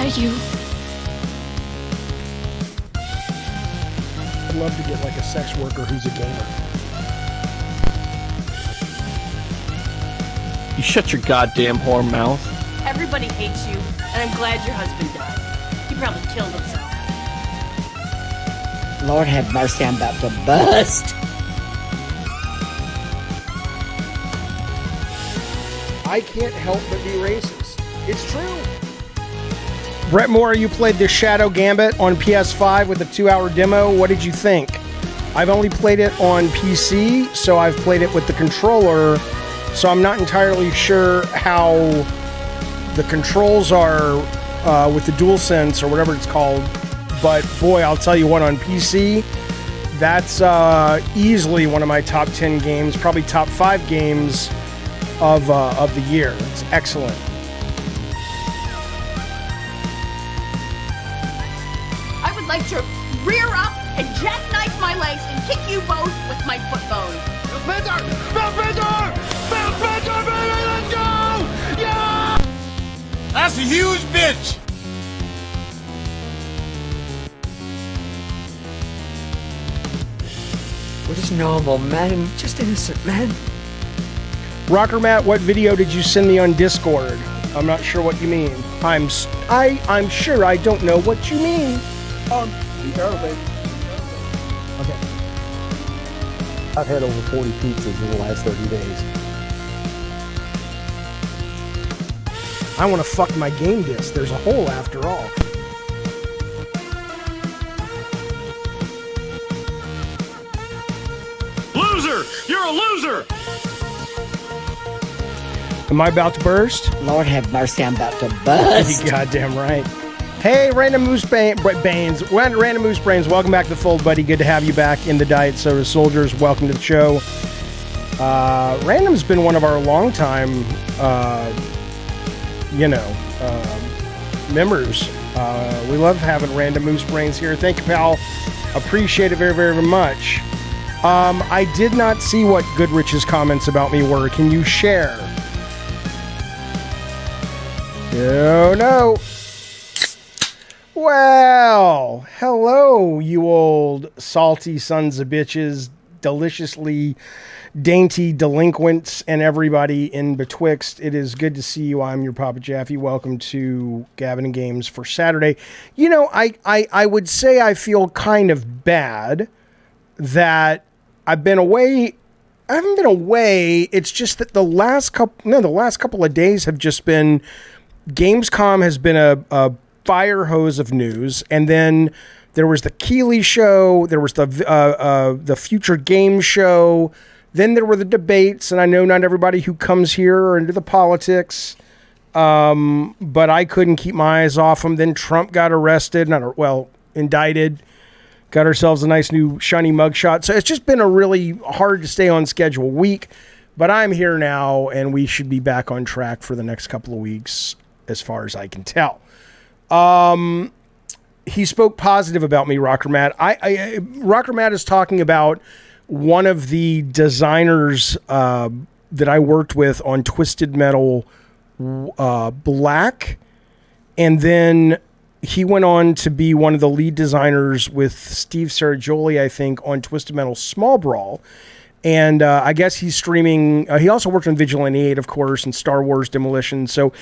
beside you. I'd love to get like a sex worker who's a gamer. You shut your goddamn whore mouth. Everybody hates you, and I'm glad your husband died. He probably killed himself. Lord have mercy, I'm about to bust. I can't help but be racist. It's true. Brett Moore, you played the Shadow Gambit on PS5 with a 2-hour demo. What did you think? I've only played it on PC, so I've played it with the controller, so I'm not entirely sure how the controls are with the DualSense or whatever it's called. But boy, I'll tell you what, on PC, that's easily one of my top 10 games, probably top 5 games of the year. It's excellent. I would like to rear up and jackknife my legs and kick you both with my foot bone. Spencer! Spencer, baby, let's go! Yeah! That's a huge bitch! We're just normal men, just innocent men. Rocker Matt, what video did you send me on Discord? I'm not sure what you mean. I'm sure I don't know what you mean. Be careful, baby. Okay. I've had over 40 pizzas in the last 30 days. I want to fuck my game disc. There's a hole after all. Loser! You're a loser! Am I about to burst? Lord have mercy, I'm about to bust. You goddamn right. Hey, Random Moose Brains, Random Moose Brains, welcome back to the fold, buddy. Good to have you back in the Diet Soda Soldiers. Welcome to the show. Random's been one of our longtime, members. We love having Random Moose Brains here. Thank you, pal. Appreciate it very, very much. I did not see what Goodrich's comments about me were. Can you share? No. Well, hello, you old salty sons of bitches, deliciously dainty delinquents, and everybody in betwixt. It is good to see you. I'm your Papa Jaffe. Welcome to Gavin and Games for Saturday. You know, I would say I feel kind of bad that I've been away. I haven't been away. It's just that the last couple of days have just been, Gamescom has been a fire hose of news, and then there was the Keighley show, there was the Future Game show, then there were the debates, and I know not everybody who comes here are into the politics, but I couldn't keep my eyes off them. Then Trump got arrested, indicted, got ourselves a nice new shiny mugshot. So it's just been a really hard to stay on schedule week, but I'm here now, and we should be back on track for the next couple of weeks, as far as I can tell. He spoke positive about me, Rocker Matt. Rocker Matt is talking about one of the designers that I worked with on Twisted Metal Black, and then he went on to be one of the lead designers with Steve Saragioli, I think, on Twisted Metal Small Brawl. And I guess he's streaming. He also worked on Vigilante 8, of course, and Star Wars Demolition. So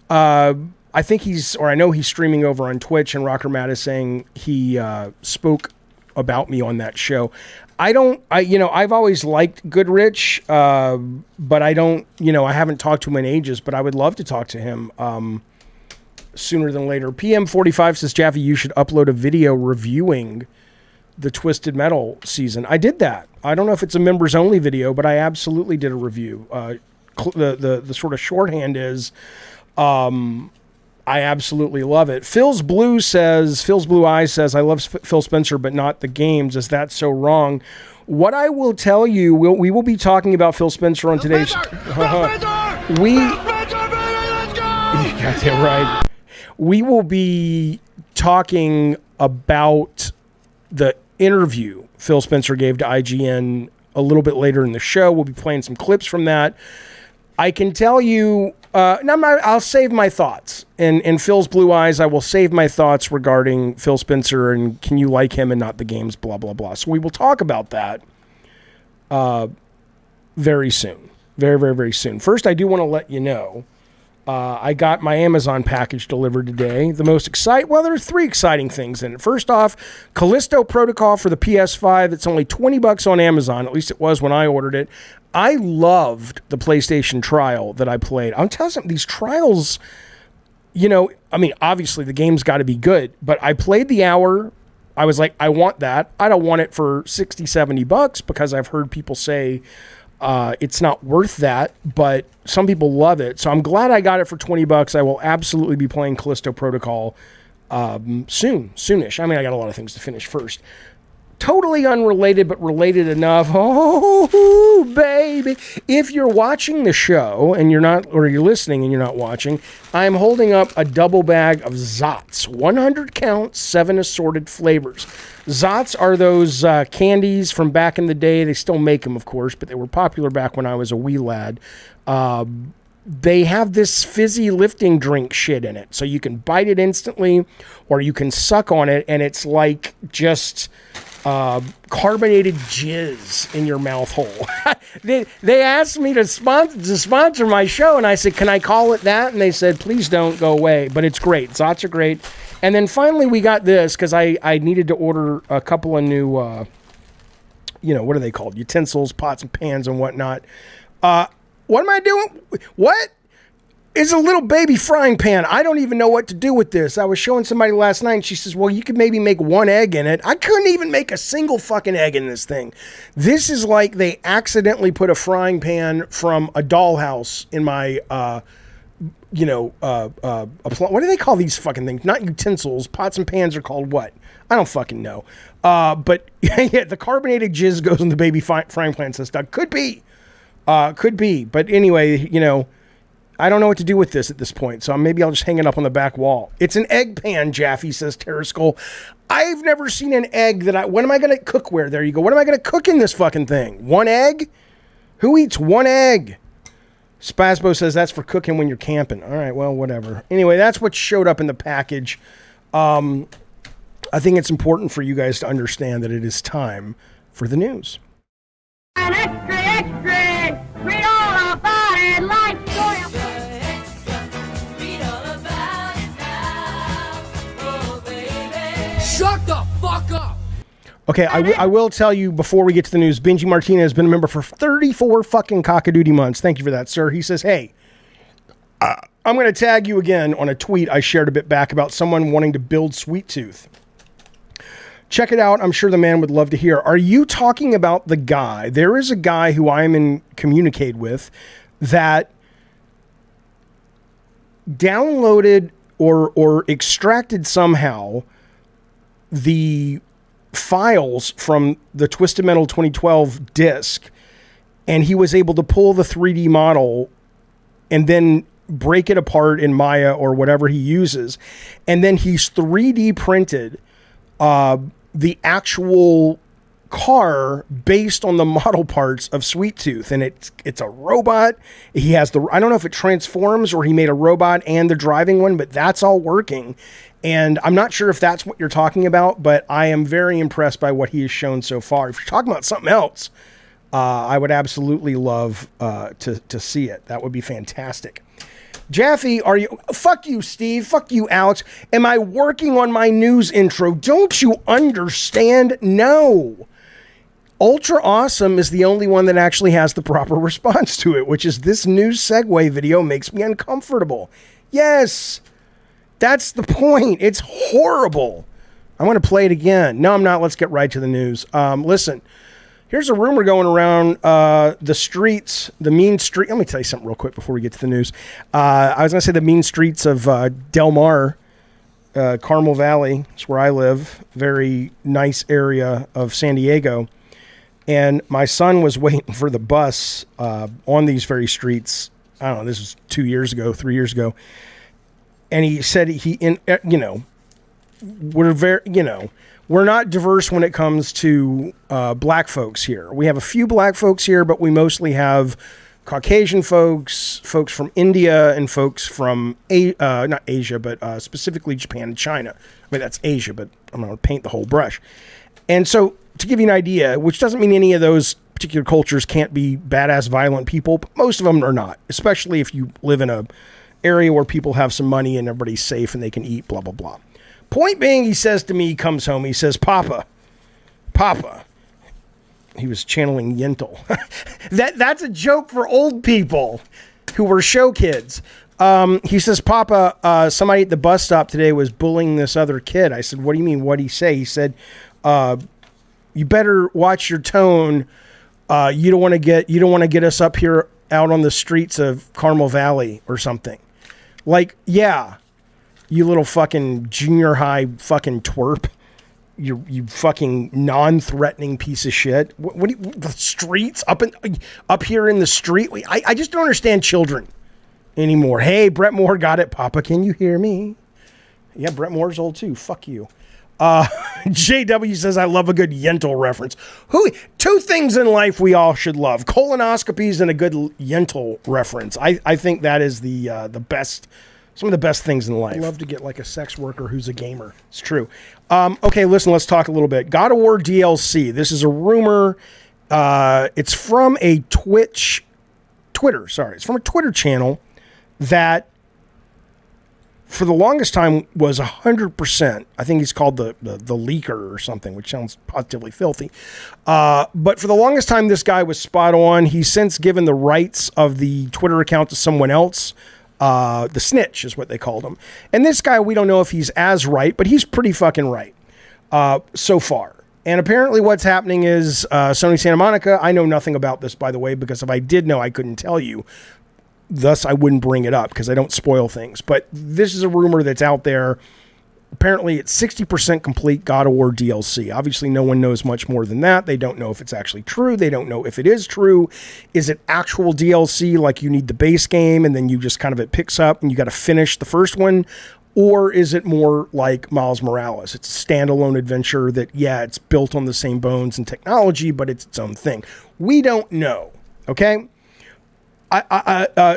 I think I know he's streaming over on Twitch, and Rocker Matt is saying he spoke about me on that show. I've always liked Goodrich, but I don't, I haven't talked to him in ages, but I would love to talk to him sooner than later. PM45 says, Jaffe, you should upload a video reviewing the Twisted Metal season. I did that. I don't know if it's a members only video, but I absolutely did a review. The sort of shorthand is, I absolutely love it. Phil's Blue Eyes says, I love Phil Spencer, but not the games. Is that so wrong? What I will tell you, we will be talking about Phil Spencer on today's... Right. We will be talking about the interview Phil Spencer gave to IGN a little bit later in the show. We'll be playing some clips from that. I can tell you, I'll save my thoughts. In Phil's blue eyes, I will save my thoughts regarding Phil Spencer and can you like him and not the games, blah, blah, blah. So we will talk about that very soon. Very, very, very soon. First, I do want to let you know, I got my Amazon package delivered today. The most well, there are 3 exciting things in it. First off, Callisto Protocol for the PS5. It's only $20 on Amazon. At least it was when I ordered it. I loved the PlayStation trial that I played. I'm telling you, these trials, obviously the game's got to be good, but I played the hour. I was like, I want that. I don't want it for $60, $70 because I've heard people say it's not worth that, but some people love it. So I'm glad I got it for $20. I will absolutely be playing Callisto Protocol soonish. I got a lot of things to finish first. Totally unrelated, but related enough. Oh, baby. If you're watching the show and you're not, or you're listening and you're not watching, I'm holding up a double bag of Zots. 100 count, 7 assorted flavors. Zots are those candies from back in the day. They still make them, of course, but they were popular back when I was a wee lad. They have this fizzy lifting drink shit in it. So you can bite it instantly or you can suck on it and it's like just carbonated jizz in your mouth hole. They asked me to sponsor my show and I said, can I call it that? And they said, please don't, go away. But it's great. Zots are great. And then finally we got this because I needed to order a couple of new, what are they called? Utensils, pots and pans and whatnot. What am I doing? What? It's a little baby frying pan. I don't even know what to do with this. I was showing somebody last night and she says, well, you could maybe make 1 egg in it. I couldn't even make a single fucking egg in this thing. This is like they accidentally put a frying pan from a dollhouse in my, what do they call these fucking things? Not utensils. Pots and pans are called what? I don't fucking know. But yeah, the carbonated jizz goes in the baby frying pan system. Could be. But anyway, I don't know what to do with this at this point, so maybe I'll just hang it up on the back wall. It's an egg pan, Jaffe, says Terraskull. I've never seen an egg what am I going to cookware? There you go. What am I going to cook in this fucking thing? 1 egg? Who eats 1 egg? Spasbo says that's for cooking when you're camping. All right, well, whatever. Anyway, that's what showed up in the package. I think it's important for you guys to understand that it is time for the news. An extra, extra, read all about it, life story. Shut the fuck up! Okay, I will tell you before we get to the news, Benji Martinez has been a member for 34 fucking cockadoodie months. Thank you for that, sir. He says, hey, I'm going to tag you again on a tweet I shared a bit back about someone wanting to build Sweet Tooth. Check it out. I'm sure the man would love to hear. Are you talking about the guy? There is a guy who I'm in communicate with that downloaded or extracted somehow the files from the Twisted Metal 2012 disc, and he was able to pull the 3D model and then break it apart in Maya or whatever he uses, and then he's 3D printed the actual car based on the model parts of Sweet Tooth, and it's a robot. He has I don't know if it transforms or he made a robot and the driving one, but that's all working. And I'm not sure if that's what you're talking about, but I am very impressed by what he has shown so far. If you're talking about something else, I would absolutely love to see it. That would be fantastic. Jaffe, are you... Fuck you, Steve. Fuck you, Alex. Am I working on my news intro? Don't you understand? No. Ultra Awesome is the only one that actually has the proper response to it, which is this news segue video makes me uncomfortable. Yes. That's the point. It's horrible. I want to play it again. No, I'm not. Let's get right to the news. Listen, here's a rumor going around the streets, the mean street. Let me tell you something real quick before we get to the news. I was going to say the mean streets of Del Mar, Carmel Valley. It's where I live. Very nice area of San Diego. And my son was waiting for the bus on these very streets. I don't know. This was 3 years ago. And he said we're not diverse when it comes to black folks here. We have a few black folks here, but we mostly have Caucasian folks, folks from India, and folks from not Asia, but specifically Japan and China. I mean, that's Asia, but I'm going to paint the whole brush. And so, to give you an idea, which doesn't mean any of those particular cultures can't be badass, violent people, but most of them are not, especially if you live in a area where people have some money and everybody's safe and they can eat, blah, blah, blah. Point being, he says to me, he comes home, he says, Papa, he was channeling Yentl. That's a joke for old people who were show kids. He says, Papa, somebody at the bus stop today was bullying this other kid. I said, what do you mean? What'd he say? He said, you better watch your tone. You don't want to get us up here out on the streets of Carmel Valley or something. Like, yeah, you little fucking junior high fucking twerp. You fucking non-threatening piece of shit. What do you, the streets up here in the street? I just don't understand children anymore. Hey, Brett Moore got it. Papa, can you hear me? Yeah, Brett Moore's old too. Fuck you. JW says, I love a good Yentl reference. Two things in life we all should love: colonoscopies and a good Yentl reference. I think that is the best, some of the best things in life. I'd love to get like a sex worker who's a gamer. It's true. Okay, listen, let's talk a little bit. God of War DLC. This is a rumor. It's from a Twitter. It's from a Twitter channel that for the longest time was 100%. I think he's called the leaker or something, which sounds positively filthy. But for the longest time, this guy was spot on. He's since given the rights of the Twitter account to someone else. The snitch is what they called him. And this guy, we don't know if he's as right, but he's pretty fucking right so far. And apparently what's happening is Sony Santa Monica, I know nothing about this, by the way, because if I did know, I couldn't tell you. Thus, I wouldn't bring it up because I don't spoil things. But this is a rumor that's out there. Apparently, it's 60% complete God of War DLC. Obviously, no one knows much more than that. They don't know if it's actually true. They don't know if it is true. Is it actual DLC, like you need the base game and then you just kind of, it picks up and you got to finish the first one? Or is it more like Miles Morales? It's a standalone adventure that, yeah, it's built on the same bones and technology, but it's its own thing. We don't know, okay?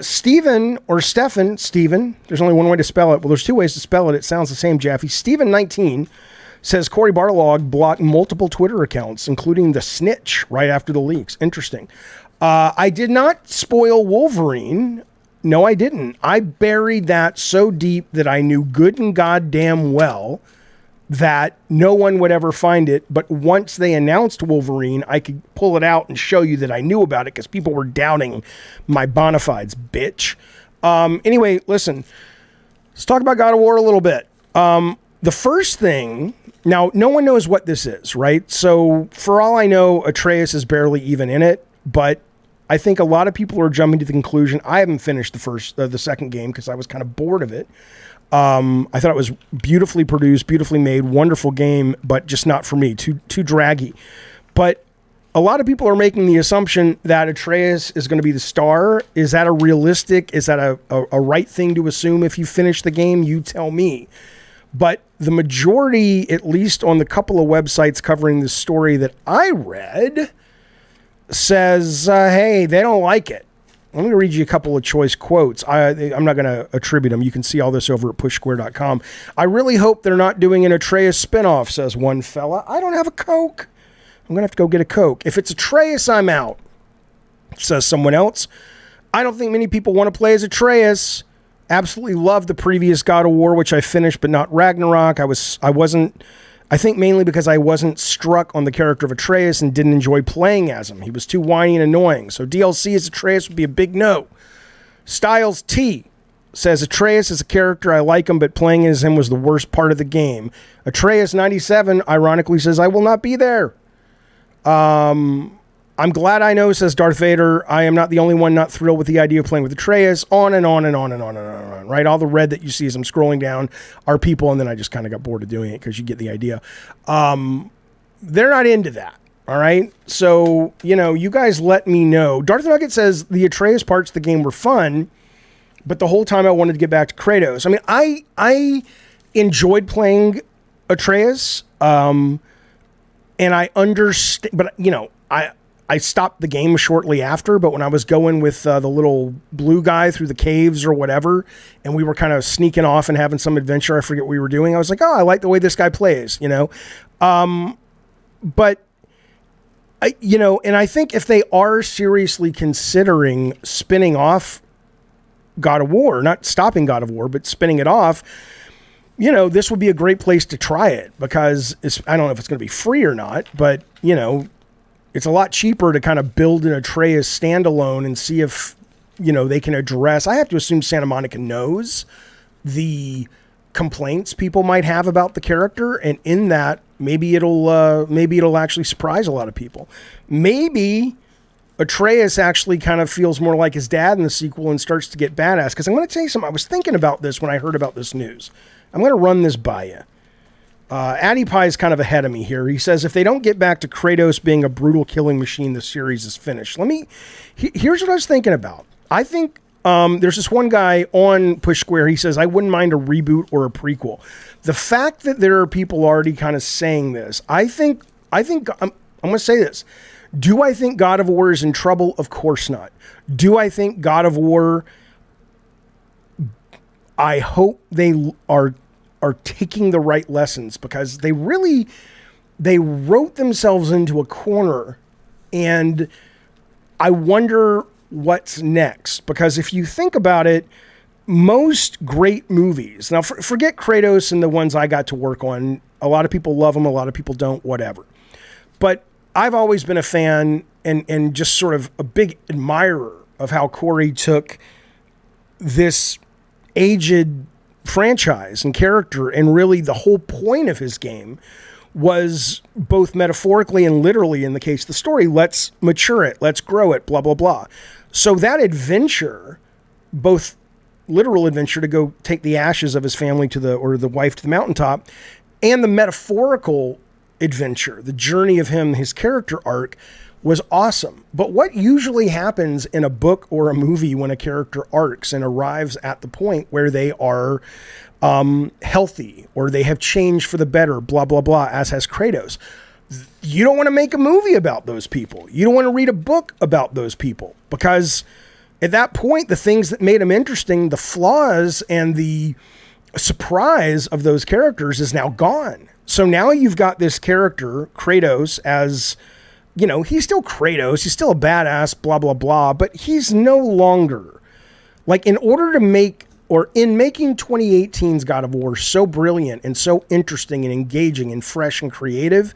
Steven, there's only one way to spell it. Well, there's two ways to spell it. It sounds the same, Jaffe. Steven19 says Cory Barlog blocked multiple Twitter accounts, including the snitch, right after the leaks. Interesting. I did not spoil Wolverine. No, I didn't. I buried that so deep that I knew good and goddamn well that no one would ever find it. But once they announced Wolverine, I could pull it out and show you that I knew about it because people were doubting my bona fides, bitch. Anyway, listen, let's talk about God of War a little bit. The first thing, now, no one knows what this is, right? So for all I know, Atreus is barely even in it, but I think a lot of people are jumping to the conclusion. I haven't finished the second game because I was kind of bored of it. I thought it was beautifully produced, beautifully made, wonderful game, but just not for me, too draggy. But a lot of people are making the assumption that Atreus is going to be the star. Is that is that a right thing to assume if you finish the game? You tell me. But the majority, at least on the couple of websites covering the story that I read, says, hey, they don't like it. Let me read you a couple of choice quotes. I'm not going to attribute them. You can see all this over at pushsquare.com. I really hope they're not doing an Atreus spinoff, says one fella. I don't have a Coke. I'm going to have to go get a Coke. If it's Atreus, I'm out, says someone else. I don't think many people want to play as Atreus. Absolutely love the previous God of War, which I finished, but not Ragnarok. I think mainly because I wasn't struck on the character of Atreus and didn't enjoy playing as him. He was too whiny and annoying. So DLC as Atreus would be a big no. Styles T says Atreus is a character. I like him, but playing as him was the worst part of the game. Atreus 97 ironically says, I will not be there. I'm glad I know, says Darth Vader. I am not the only one not thrilled with the idea of playing with Atreus. On and on and on and on and on, right? All the red that you see as I'm scrolling down are people, and then I just kind of got bored of doing it because you get the idea. They're not into that, all right? So, you guys let me know. Darth Nugget says the Atreus parts of the game were fun, but the whole time I wanted to get back to Kratos. I mean, I enjoyed playing Atreus, and I understand, but, I stopped the game shortly after, but when I was going with the little blue guy through the caves or whatever, and we were kind of sneaking off and having some adventure, I forget what we were doing, I was like, oh, I like the way this guy plays, you know? But, you know, and I think if they are seriously considering spinning off God of War, not stopping God of War, but spinning it off, you know, this would be a great place to try it, because I don't know if it's going to be free or not, but, you know, it's a lot cheaper to kind of build an Atreus standalone and see if, you know, they can address. I have to assume Santa Monica knows the complaints people might have about the character, and in that, maybe it'll actually surprise a lot of people. Maybe Atreus actually kind of feels more like his dad in the sequel and starts to get badass. Because I'm going to tell you something. I was thinking about this when I heard about this news. I'm going to run this by you. Addy Pie is kind of ahead of me here. He says, if they don't get back to Kratos being a brutal killing machine, the series is finished. Here's what I was thinking about. I think there's this one guy on Push Square. He says, I wouldn't mind a reboot or a prequel. The fact that there are people already kind of saying this, I think I'm going to say this. Do I think God of War is in trouble? Of course not. Do I think God of War, I hope they are taking the right lessons, because they wrote themselves into a corner, and I wonder what's next. Because if you think about it, most great movies, now forget Kratos and the ones I got to work on, a lot of people love them, a lot of people don't, whatever. But I've always been a fan and just sort of a big admirer of how Corey took this aged franchise and character, and really the whole point of his game was, both metaphorically and literally in the case of the story, let's mature it, let's grow it, blah, blah, blah. So that adventure, both literal adventure to go take the ashes of his family or the wife to the mountaintop, and the metaphorical adventure, the journey of him, his character arc, was awesome. But what usually happens in a book or a movie when a character arcs and arrives at the point where they are healthy, or they have changed for the better, blah, blah, blah, as has Kratos, you don't want to make a movie about those people. You don't want to read a book about those people, because at that point, the things that made them interesting, the flaws and the surprise of those characters, is now gone. So now you've got this character, Kratos, as, you know, he's still Kratos, he's still a badass, blah, blah, blah, but he's no longer, like, in making 2018's God of War so brilliant and so interesting and engaging and fresh and creative,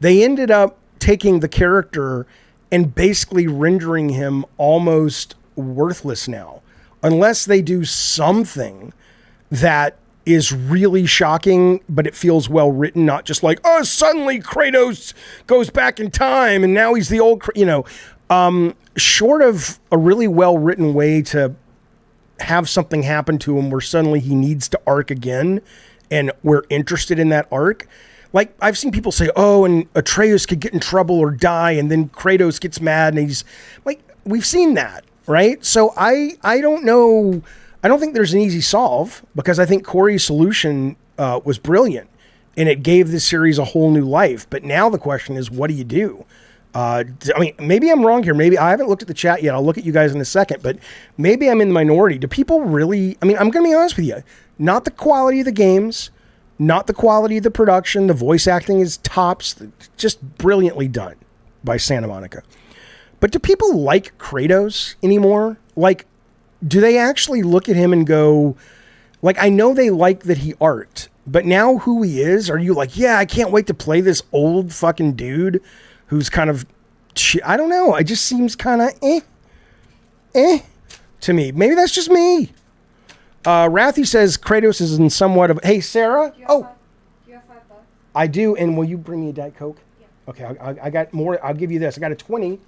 they ended up taking the character and basically rendering him almost worthless now, unless they do something that is really shocking, but it feels well written, not just like, oh, suddenly Kratos goes back in time and now he's the old, short of a really well written way to have something happen to him where suddenly he needs to arc again and we're interested in that arc. Like, I've seen people say, oh, and Atreus could get in trouble or die, and then Kratos gets mad, and he's like, we've seen that, right? So I don't know. I don't think there's an easy solve, because I think Corey's solution was brilliant, and it gave this series a whole new life. But now the question is, what do you do? I mean, maybe I'm wrong here. Maybe I haven't looked at the chat yet. I'll look at you guys in a second, but maybe I'm in the minority. Do people really, I mean, I'm going to be honest with you, not the quality of the games, not the quality of the production. The voice acting is tops, just brilliantly done by Santa Monica. But do people like Kratos anymore? Like, do they actually look at him and go, like, I know they like that he arced, but now who he is, are you like, yeah, I can't wait to play this old fucking dude who's kind of, I don't know. It just seems kind of to me. Maybe that's just me. Rathy says Kratos is in somewhat of, hey, Sarah. Do you have $5? I do. And will you bring me a Diet Coke? Yeah. Okay. I got more. I'll give you this. I got a 20. Okay.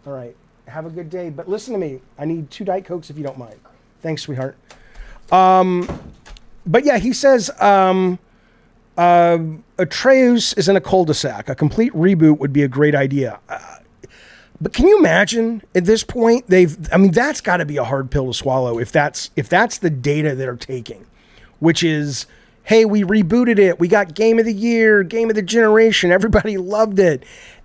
All right. Have a good day. But listen to me. I need 2 Diet Cokes if you don't mind. Okay. Thanks, sweetheart. But yeah, he says, Atreus is in a cul-de-sac. A complete reboot would be a great idea. But can you imagine at this point, that's got to be a hard pill to swallow if that's the data they're taking, which is, hey, we rebooted it. We got Game of the Year, Game of the Generation. Everybody loved it.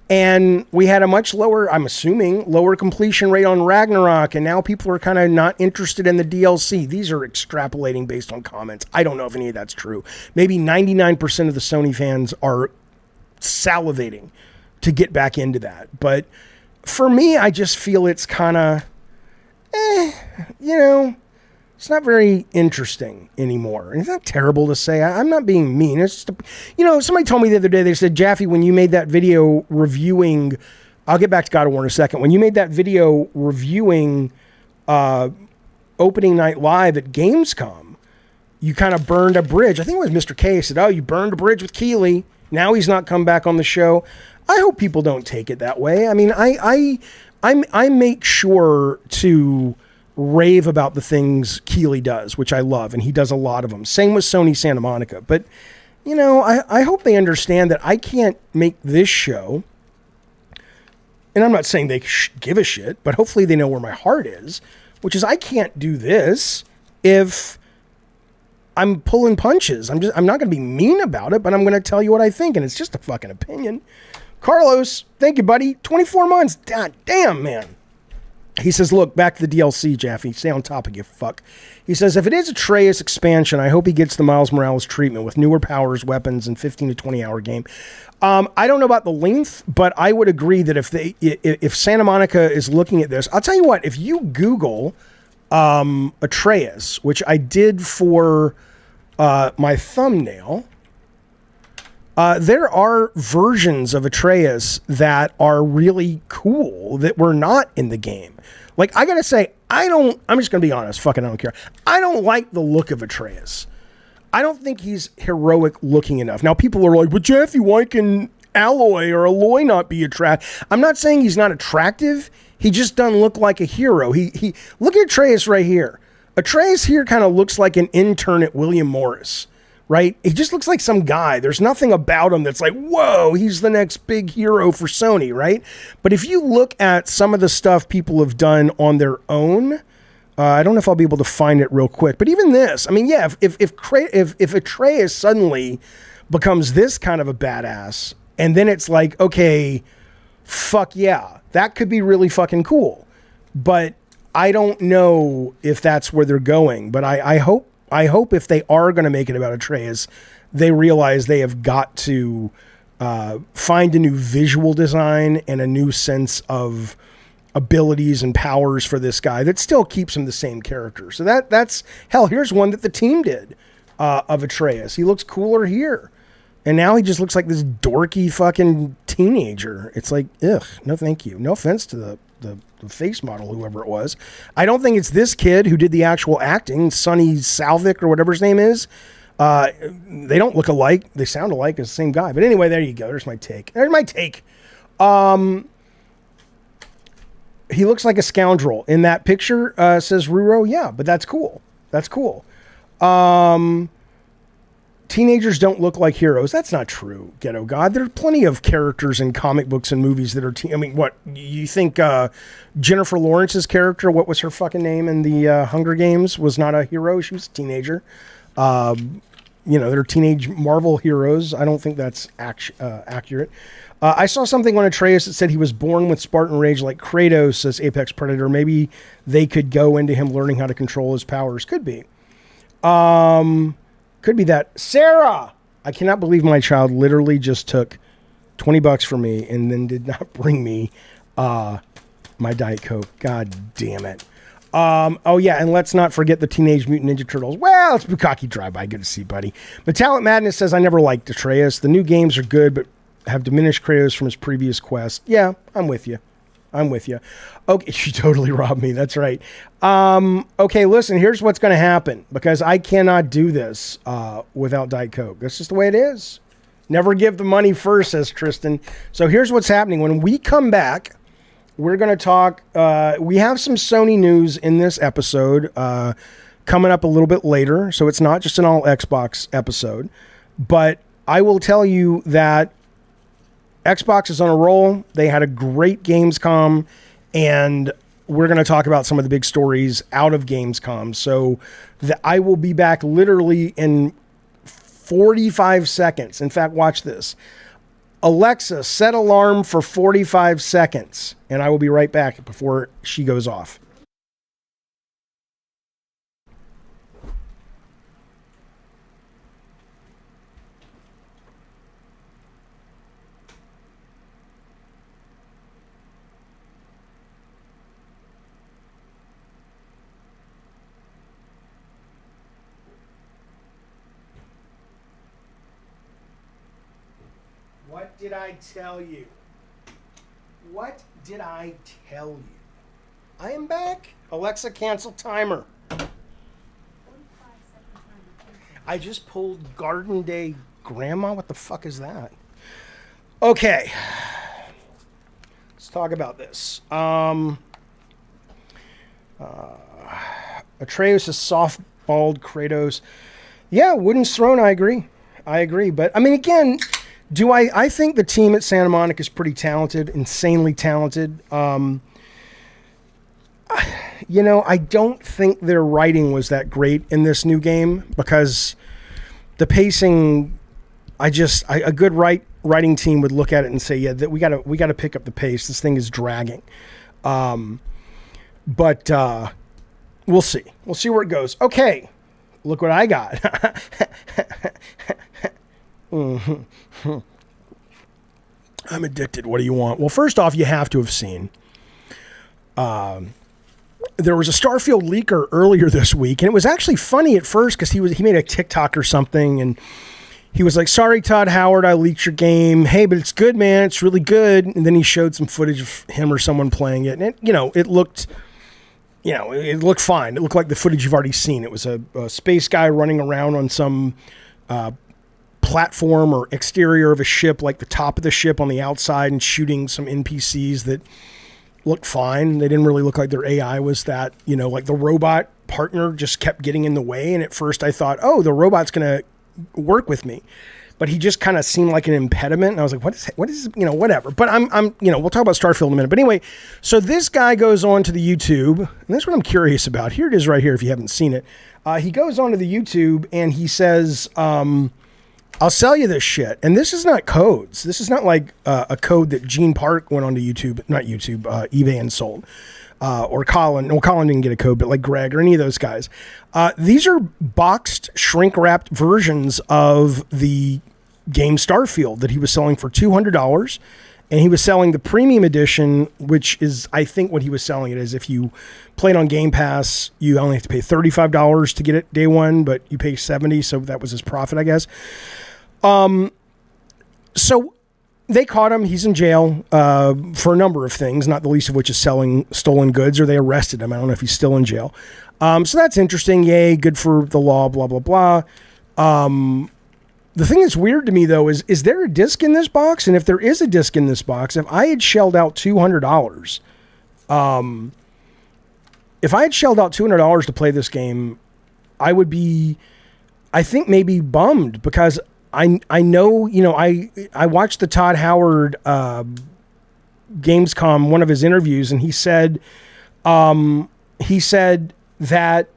And we had a much lower, I'm assuming, lower completion rate on Ragnarok, and now people are kind of not interested in the DLC. These are extrapolating based on comments. I don't know if any of that's true. Maybe 99% of the Sony fans are salivating to get back into that. But for me, I just feel it's kind of, it's not very interesting anymore. And it's not terrible to say. I'm not being mean. It's just, somebody told me the other day, they said, Jaffe, when you made that video reviewing, I'll get back to God of War in a second. When you made that video reviewing opening night live at Gamescom, you kind of burned a bridge. I think it was Mr. K said, oh, you burned a bridge with Keighley. Now he's not come back on the show. I hope people don't take it that way. I mean, I make sure to rave about the things Keighley does, which I love, and he does a lot of them. Same with Sony Santa Monica. But, I hope they understand that I can't make this show, and I'm not saying they give a shit, but hopefully they know where my heart is, which is I can't do this if I'm pulling punches. I'm not going to be mean about it, but I'm going to tell you what I think, and it's just a fucking opinion. Carlos, thank you, buddy. 24 months. God damn, man. He says, look, back to the DLC, Jaffe. Stay on top of you, fuck. He says, if it is Atreus expansion, I hope he gets the Miles Morales treatment with newer powers, weapons, and 15 to 20 hour game. I don't know about the length, but I would agree that if Santa Monica is looking at this, I'll tell you what, if you Google Atreus, which I did for my thumbnail, there are versions of Atreus that are really cool that were not in the game. Like, I gotta say, I'm just gonna be honest, fucking I don't care. I don't like the look of Atreus. I don't think he's heroic looking enough. Now, people are like, but Jaffe, why can Aloy not be attractive? I'm not saying he's not attractive. He just doesn't look like a hero. He look at Atreus right here. Atreus here kind of looks like an intern at William Morris. Right? He just looks like some guy. There's nothing about him that's like, whoa, he's the next big hero for Sony, right? But if you look at some of the stuff people have done on their own, I don't know if I'll be able to find it real quick, but even this, I mean, yeah, if Atreus suddenly becomes this kind of a badass, and then it's like, okay, fuck yeah, that could be really fucking cool. But I don't know if that's where they're going, but I hope if they are going to make it about Atreus, they realize they have got to find a new visual design and a new sense of abilities and powers for this guy that still keeps him the same character. So that's hell. Here's one that the team did of Atreus. He looks cooler here, and now he just looks like this dorky fucking teenager. It's like, ugh, no, thank you. No offense to the face model, whoever it was. I don't think it's this kid who did the actual acting, Sonny Salvik or whatever his name is. They don't look alike. They sound alike as the same guy. But anyway, there you go. There's my take. He looks like a scoundrel in that picture, says Ruro. Yeah, but that's cool. That's cool. Teenagers don't look like heroes. That's not true, Ghetto God. There are plenty of characters in comic books and movies that are I mean, what, you think Jennifer Lawrence's character, what was her fucking name in the Hunger Games, was not a hero? She was a teenager. They're teenage Marvel heroes. I don't think that's accurate. I saw something on Atreus that said he was born with Spartan rage like Kratos, says Apex Predator. Maybe they could go into him learning how to control his powers. Could be. Could be that. Sarah! I cannot believe my child literally just took $20 from me and then did not bring me my Diet Coke. God damn it. Oh yeah, and let's not forget the Teenage Mutant Ninja Turtles. Well, it's Bukaki Drive-By. Good to see, buddy. Metallic Madness says, I never liked Atreus. The new games are good, but have diminished Kratos from his previous quest. Yeah, I'm with you. Okay, she totally robbed me. That's right. Okay, listen, here's what's going to happen, because I cannot do this without Diet Coke. That's just the way it is. Never give the money first, says Tristan. So here's what's happening. When we come back, we're going to talk. We have some Sony news in this episode coming up a little bit later, so it's not just an all Xbox episode. But I will tell you that Xbox is on a roll. They had a great Gamescom, and we're going to talk about some of the big stories out of Gamescom. So I will be back literally in 45 seconds. In fact, watch this. Alexa, set alarm for 45 seconds. And I will be right back before she goes off. What did I tell you? What did I tell you? I am back. Alexa, cancel timer. I just pulled Garden Day Grandma. What the fuck is that? Okay. Let's talk about this. Atreus is soft-balled Kratos. Yeah, Wooden's throne, I agree. But, I mean, again... I think the team at Santa Monica is pretty talented, insanely talented. I don't think their writing was that great in this new game because the pacing, a good writing team would look at it and say, yeah, that we got to pick up the pace. This thing is dragging. But we'll see. We'll see where it goes. Okay. Look what I got. I'm addicted. What do you want? Well, first off, you have to have seen. There was a Starfield leaker earlier this week, and it was actually funny at first because he made a TikTok or something, and he was like, "Sorry, Todd Howard, I leaked your game. Hey, but it's good, man. It's really good." And then he showed some footage of him or someone playing it, and it looked fine. It looked like the footage you've already seen. It was a space guy running around on some platform or exterior of a ship, like the top of the ship on the outside, and shooting some NPCs that looked fine. They didn't really look like their AI was that, like the robot partner just kept getting in the way. And at first I thought, oh, the robot's going to work with me. But he just kind of seemed like an impediment. And I was like, what is, whatever. But I'm we'll talk about Starfield in a minute. But anyway, so this guy goes on to the YouTube, and this is what I'm curious about. Here it is right here if you haven't seen it. He goes on to the YouTube and he says, I'll sell you this shit. And this is not codes. This is not like a code that Gene Park went onto eBay and sold. Or Colin. Well, Colin didn't get a code, but like Greg or any of those guys. These are boxed, shrink-wrapped versions of the game Starfield that he was selling for $200. And he was selling the premium edition, which is, I think what he was selling it is if you play it on Gamepass, you only have to pay $35 to get it day one, but you pay $70, so that was his profit, I guess. So they caught him. He's in jail for a number of things, not the least of which is selling stolen goods, or they arrested him. I don't know if he's still in jail. So that's interesting. Yay, good for the law, blah, blah, blah. The thing that's weird to me, though, is there a disc in this box? And if there is a disc in this box, if I had shelled out $200, to play this game, I would be, I think, maybe bummed because I know, I watched the Todd Howard Gamescom, one of his interviews, and he said that.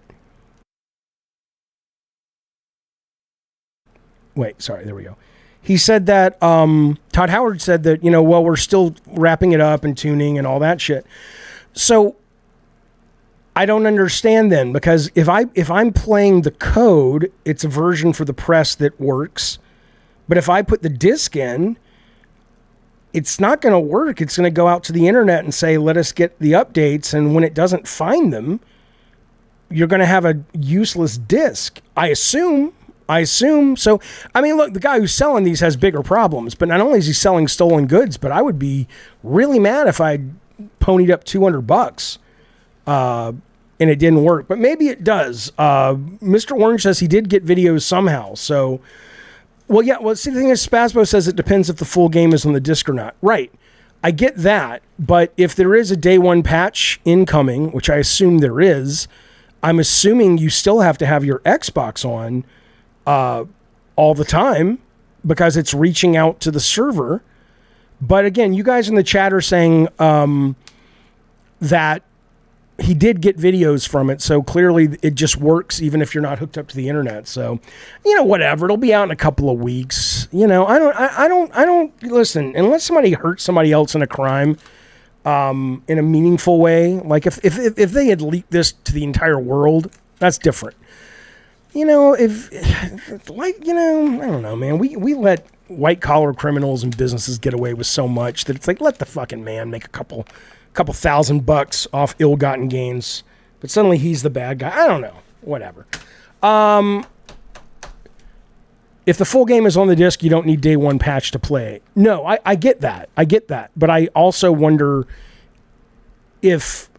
Wait, sorry, there we go. He said that, Todd Howard said that, we're still wrapping it up and tuning and all that shit. So I don't understand then, because if I'm playing the code, it's a version for the press that works. But if I put the disc in, it's not going to work. It's going to go out to the internet and say, let us get the updates. And when it doesn't find them, you're going to have a useless disc, I assume. So, I mean, look, the guy who's selling these has bigger problems, but not only is he selling stolen goods, but I would be really mad if I ponied up $200 and it didn't work, but maybe it does. Mr. Orange says he did get videos somehow. So, see, the thing is, Spasmo says it depends if the full game is on the disc or not. Right. I get that. But if there is a day one patch incoming, which I assume there is, I'm assuming you still have to have your Xbox on all the time because it's reaching out to the server. But again, you guys in the chat are saying that he did get videos from it, so clearly it just works even if you're not hooked up to the internet. So, whatever. It'll be out in a couple of weeks. I don't listen, unless somebody hurts somebody else in a crime in a meaningful way. Like if they had leaked this to the entire world, that's different. I don't know, man. We let white collar criminals and businesses get away with so much that it's like, let the fucking man make a couple $1,000 off ill-gotten gains, but suddenly he's the bad guy. I don't know. Whatever. If the full game is on the disc, you don't need day one patch to play. No, I get that. But I also wonder if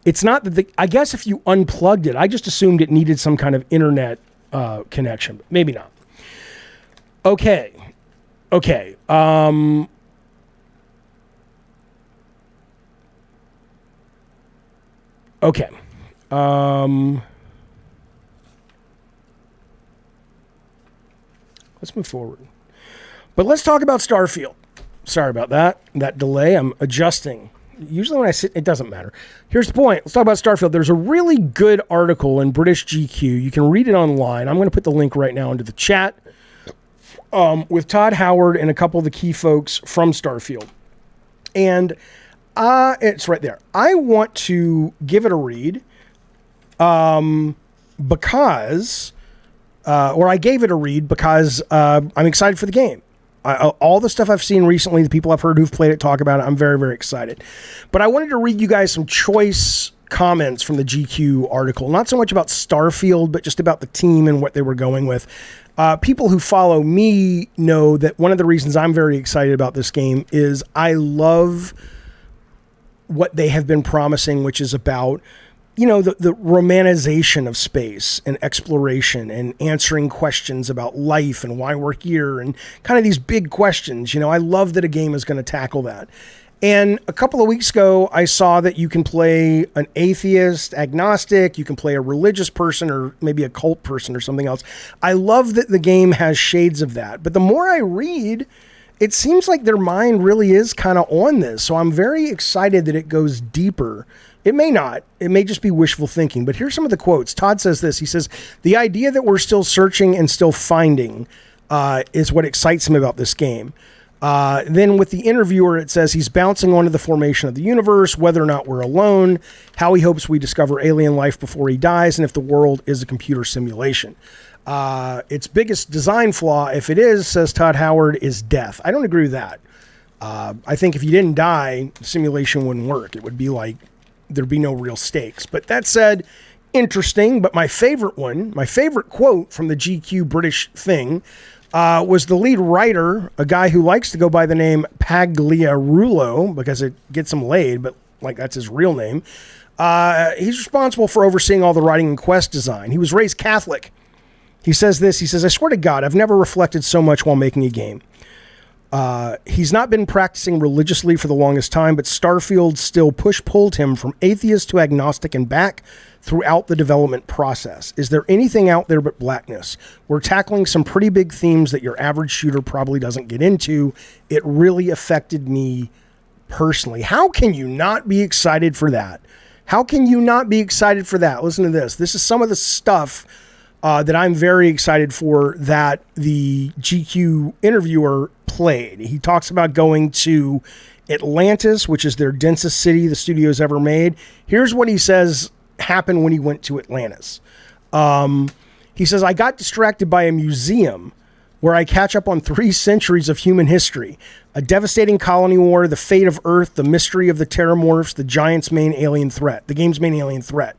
it's not that I guess if you unplugged it, I just assumed it needed some kind of internet connection. But maybe not. Okay. Okay. Let's move forward. But let's talk about Starfield. Sorry about that delay. I'm adjusting. Usually when I sit, it doesn't matter. Here's the point. Let's talk about Starfield. There's a really good article in British GQ. You can read it online. I'm going to put the link right now into the chat with Todd Howard and a couple of the key folks from Starfield. And it's right there. I want to give it a read because I gave it a read because I'm excited for the game. All the stuff I've seen recently, the people I've heard who've played it talk about it, I'm very, very excited. But I wanted to read you guys some choice comments from the GQ article. Not so much about Starfield, but just about the team and what they were going with. People who follow me know that one of the reasons I'm very excited about this game is I love what they have been promising, which is about the romanization of space and exploration and answering questions about life and why we're here and kind of these big questions. I love that a game is going to tackle that. And a couple of weeks ago, I saw that you can play an atheist, agnostic, you can play a religious person or maybe a cult person or something else. I love that the game has shades of that. But the more I read, it seems like their mind really is kind of on this. So I'm very excited that it goes deeper. It may not. It may just be wishful thinking. But here's some of the quotes. Todd says this. He says, the idea that we're still searching and still finding is what excites him about this game. Then with the interviewer, it says he's bouncing onto the formation of the universe, whether or not we're alone, how he hopes we discover alien life before he dies, and if the world is a computer simulation. Its biggest design flaw, if it is, says Todd Howard, is death. I don't agree with that. I think if you didn't die, the simulation wouldn't work. It would be like there'd be no real stakes. But that said, interesting. But my favorite quote from the GQ British thing was the lead writer, a guy who likes to go by the name Pagliarulo because it gets him laid, but like that's his real name. He's responsible for overseeing all the writing and quest design. He was raised Catholic. He says this. He says, I swear to God, I've never reflected so much while making a game. He's not been practicing religiously for the longest time, but Starfield still pulled him from atheist to agnostic and back throughout the development process. Is there anything out there but blackness? We're tackling some pretty big themes that your average shooter probably doesn't get into. It really affected me personally. How can you not be excited for that? How can you not be excited for that? Listen to this. This is some of the stuff that I'm very excited for that the GQ interviewer played. He talks about going to Atlantis, which is their densest city the studio's ever made. Here's what he says happened when he went to Atlantis. He says, I got distracted by a museum where I catch up on 3 centuries of human history, a devastating colony war, the fate of Earth, the mystery of the Terramorphs, the game's main alien threat.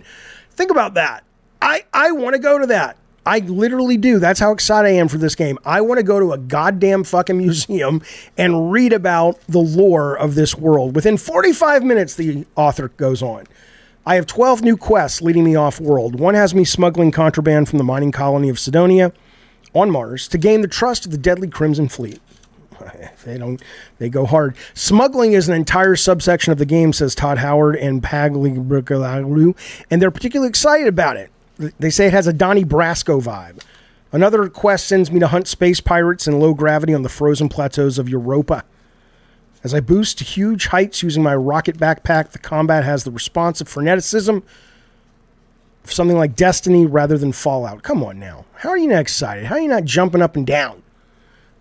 Think about that. I want to go to that. I literally do. That's how excited I am for this game. I want to go to a goddamn fucking museum and read about the lore of this world. Within 45 minutes, the author goes on. I have 12 new quests leading me off-world. One has me smuggling contraband from the mining colony of Sidonia on Mars to gain the trust of the deadly Crimson Fleet. They go hard. Smuggling is an entire subsection of the game, says Todd Howard and Pagliarulo, and they're particularly excited about it. They say it has a Donnie Brasco vibe. Another quest sends me to hunt space pirates in low gravity on the frozen plateaus of Europa. As I boost to huge heights using my rocket backpack, the combat has the responsive freneticism of something like Destiny rather than Fallout. Come on now. How are you not excited? How are you not jumping up and down?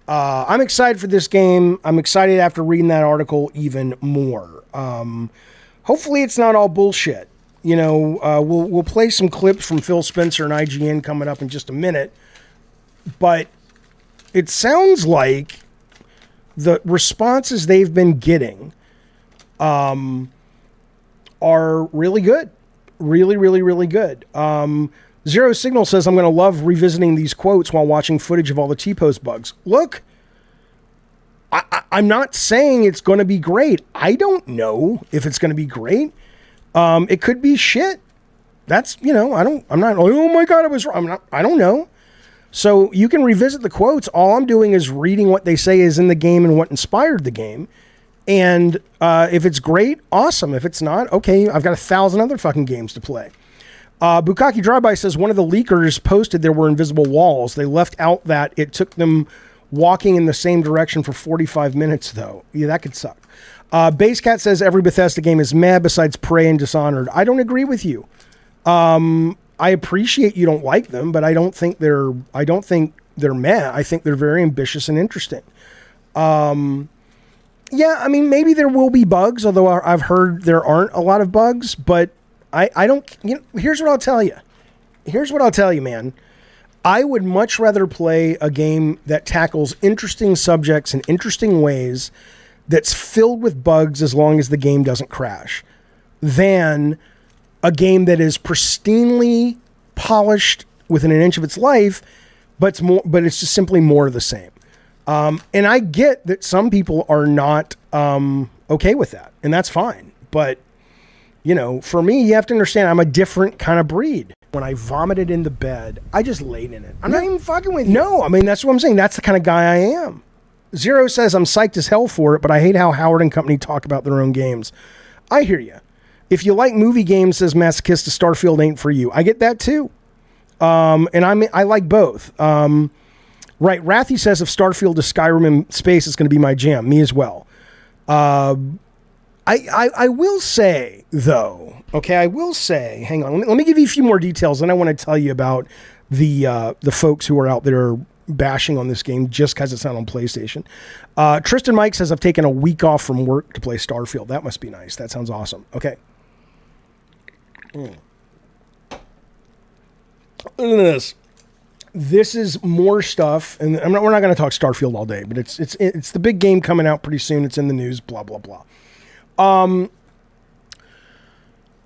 I'm excited for this game. I'm excited after reading that article even more. Hopefully it's not all bullshit. You know, we'll play some clips from Phil Spencer and IGN coming up in just a minute. But it sounds like the responses they've been getting are really good. Really, really, really good. Zero Signal says, I'm going to love revisiting these quotes while watching footage of all the T-Post bugs. Look, I'm not saying it's going to be great. I don't know if it's going to be great. It could be shit. That's, you know, I'm not, oh my God, I was wrong. I don't know. So you can revisit the quotes. All I'm doing is reading what they say is in the game and what inspired the game. And if it's great, awesome. If it's not, okay, I've got 1,000 other fucking games to play. Bukaki Dryby says one of the leakers posted there were invisible walls. They left out that it took them walking in the same direction for 45 minutes, though. Yeah, that could suck. Basecat says every Bethesda game is mad besides Prey and Dishonored. I don't agree with you. I appreciate you don't like them, but I don't think they're meh. I think they're very ambitious and interesting. Yeah, I mean, maybe there will be bugs, although I've heard there aren't a lot of bugs, but I don't, you know, here's what I'll tell you. Here's what I'll tell you, man. I would much rather play a game that tackles interesting subjects in interesting ways that's filled with bugs as long as the game doesn't crash than a game that is pristinely polished within an inch of its life, but it's just simply more of the same. And I get that some people are not okay with that, and that's fine. But, you know, for me, you have to understand I'm a different kind of breed. When I vomited in the bed, I just laid in it. I'm not even fucking with you. No, I mean, that's what I'm saying. That's the kind of guy I am. Zero says I'm psyched as hell for it, but I hate how Howard and Company talk about their own games. I hear you. If you like movie games, says Masochista, Starfield ain't for you. I get that too. And I like both. Right, Rathy says if Starfield is Skyrim in space, it's going to be my jam. Me as well. I will say, though, okay, hang on, let me give you a few more details, and I want to tell you about the folks who are out there bashing on this game just because it's not on PlayStation. Tristan Mike says, I've taken a week off from work to play Starfield. That must be nice. That sounds awesome. Okay. Look at this. This is more stuff, and we're not going to talk Starfield all day, but it's the big game coming out pretty soon. It's in the news, blah, blah, blah.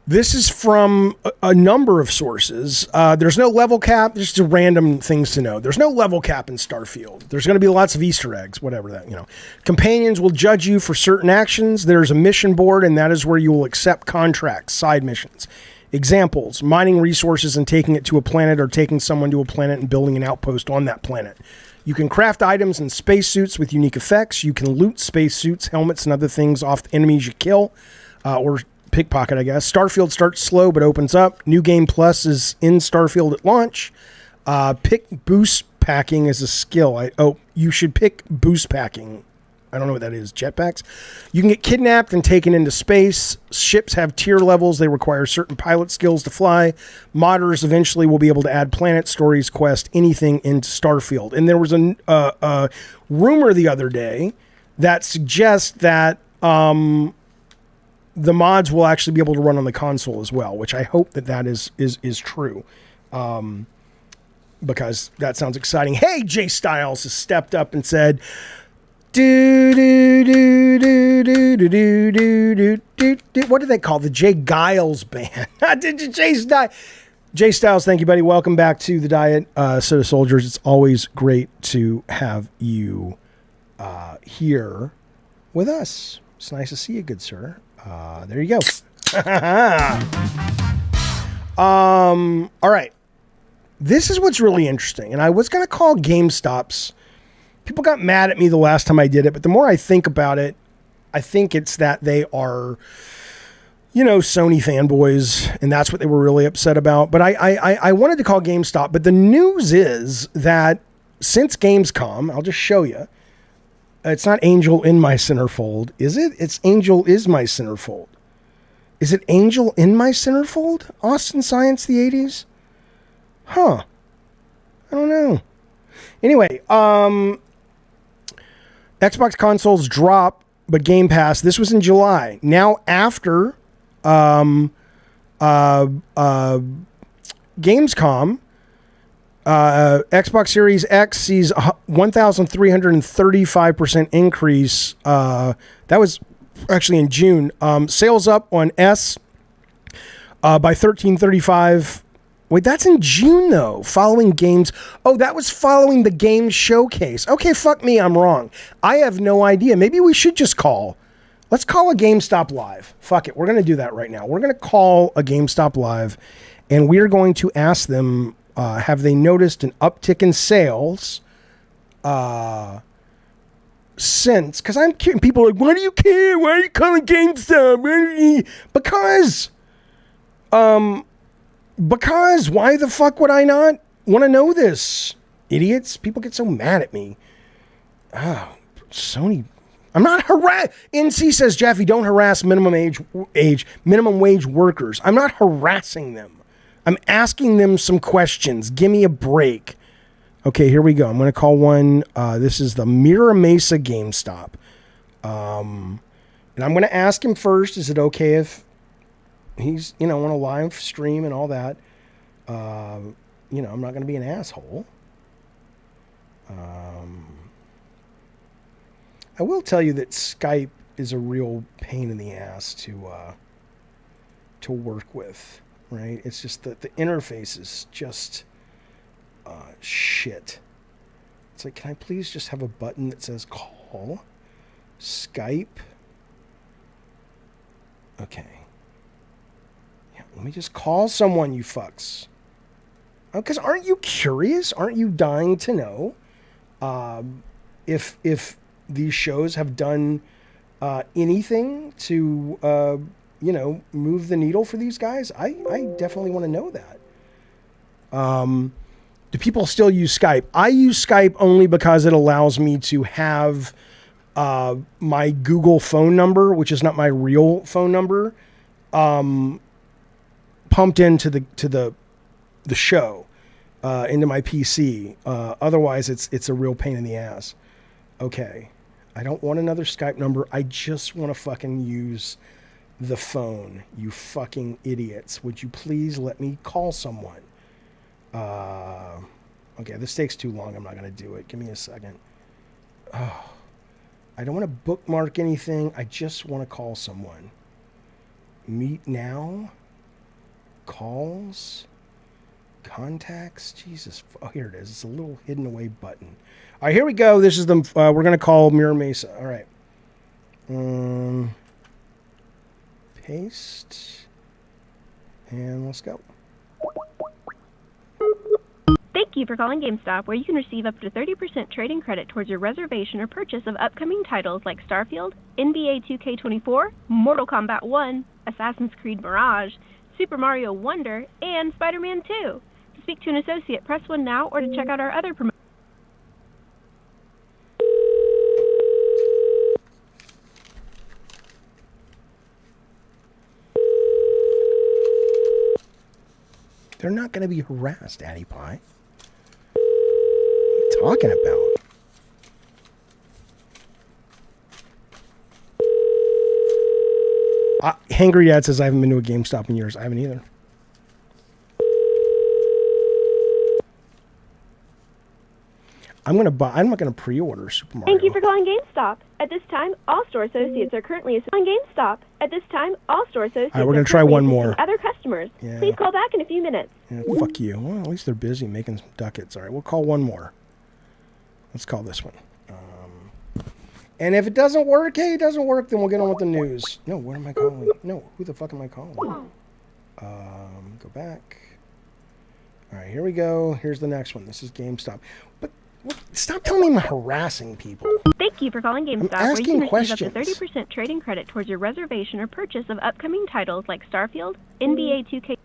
This is from a number of sources. There's no level cap. Just random things to know. There's no level cap in Starfield. There's going to be lots of Easter eggs, whatever that, you know. Companions will judge you for certain actions. There's a mission board, and that is where you will accept contracts, side missions. Examples, mining resources and taking it to a planet, or taking someone to a planet and building an outpost on that planet. You can craft items and spacesuits with unique effects. You can loot spacesuits, helmets, and other things off the enemies you kill, or pickpocket, I guess. Starfield starts slow but opens up. New Game Plus is in Starfield at launch. Pick boost packing is a skill. You should pick boost packing. I don't know what that is. Jetpacks. You can get kidnapped and taken into space. Ships have tier levels. They require certain pilot skills to fly. Modders eventually will be able to add planet stories, quest, anything into Starfield. And there was a rumor the other day that suggests that the mods will actually be able to run on the console as well, which I hope that is true. Because that sounds exciting. Hey, Jay Styles has stepped up and said, what do they call the Jay Giles band? Jay Styles, thank you, buddy. Welcome back to the Diet Soda Soldiers. It's always great to have you here with us. It's nice to see you, good sir. There you go. All right. This is what's really interesting. And I was going to call GameStops. People got mad at me the last time I did it, but the more I think about it, I think it's that they are, you know, Sony fanboys, and that's what they were really upset about. But I wanted to call GameStop, but the news is that since Gamescom, I'll just show you, It's not Angel in my centerfold, is it? It's Angel is my centerfold. Is it Angel in my centerfold? Austin Science the 80s? Huh. I don't know. Anyway, Xbox consoles drop, but Game Pass, this was in July. Now after Gamescom, Xbox Series X sees a 1,335% increase. That was actually in June. Sales up on S by 1,335. Wait, that's in June though. Following games. Oh, that was following the game showcase. Okay, fuck me, I'm wrong. I have no idea. Maybe we should just call. Let's call a GameStop Live. Fuck it, we're gonna do that right now. We're gonna call a GameStop Live, and we're going to ask them. Have they noticed an uptick in sales since? Because I'm kidding. People are like, why do you care? Why are you calling GameStop? Because why the fuck would I not want to know this? Idiots. People get so mad at me. Oh, Sony. I'm not NC says, Jeffy, don't harass minimum wage workers. I'm not harassing them. I'm asking them some questions. Give me a break. Okay, here we go. I'm going to call one. This is the Mira Mesa GameStop. And I'm going to ask him first, is it okay if he's, on a live stream and all that? I'm not going to be an asshole. I will tell you that Skype is a real pain in the ass to work with. Right? It's just that the interface is just shit. It's like, can I please just have a button that says call? Skype? Okay. Yeah, let me just call someone, you fucks. Because aren't you curious? Aren't you dying to know if these shows have done anything to... move the needle for these guys? I definitely want to know that. Do people still use Skype? I use Skype only because it allows me to have my Google phone number, which is not my real phone number, pumped into the show, into my PC. Otherwise, it's a real pain in the ass. Okay. I don't want another Skype number. I just want to fucking use the phone, you fucking idiots. Would you please let me call someone? Okay, this takes too long. I'm not going to do it. Give me a second. Oh, I don't want to bookmark anything. I just want to call someone. Meet now. Calls. Contacts. Jesus. Oh, here it is. It's a little hidden away button. All right, here we go. This is the, we're going to call Mira Mesa. All right. Paste, and let's go. Thank you for calling GameStop, where you can receive up to 30% trading credit towards your reservation or purchase of upcoming titles like Starfield, NBA 2K24, Mortal Kombat 1, Assassin's Creed Mirage, Super Mario Wonder, and Spider-Man 2. To speak to an associate, press 1 now, or to check out our other promotions. They're not going to be harassed, Addy Pie. What are you talking about? Hangry Dad says I haven't been to a GameStop in years. I haven't either. I'm not gonna pre-order Super Mario. Thank you for calling GameStop. At this time, all store associates are currently on GameStop. At this time, all store associates. All right, we're gonna try one more. Other customers. Yeah. Please call back in a few minutes. Yeah, fuck you. Well, at least they're busy making some ducats. All right, we'll call one more. Let's call this one. And if it doesn't work, hey, it doesn't work, then we'll get on with the news. No, what am I calling? No, who the fuck am I calling? Go back. All right, here we go. Here's the next one. This is GameStop. But stop telling me I'm harassing people. Thank you for calling GameStop, where you can receive up to 30% trading credit towards your reservation or purchase of upcoming titles like Starfield, NBA 2K.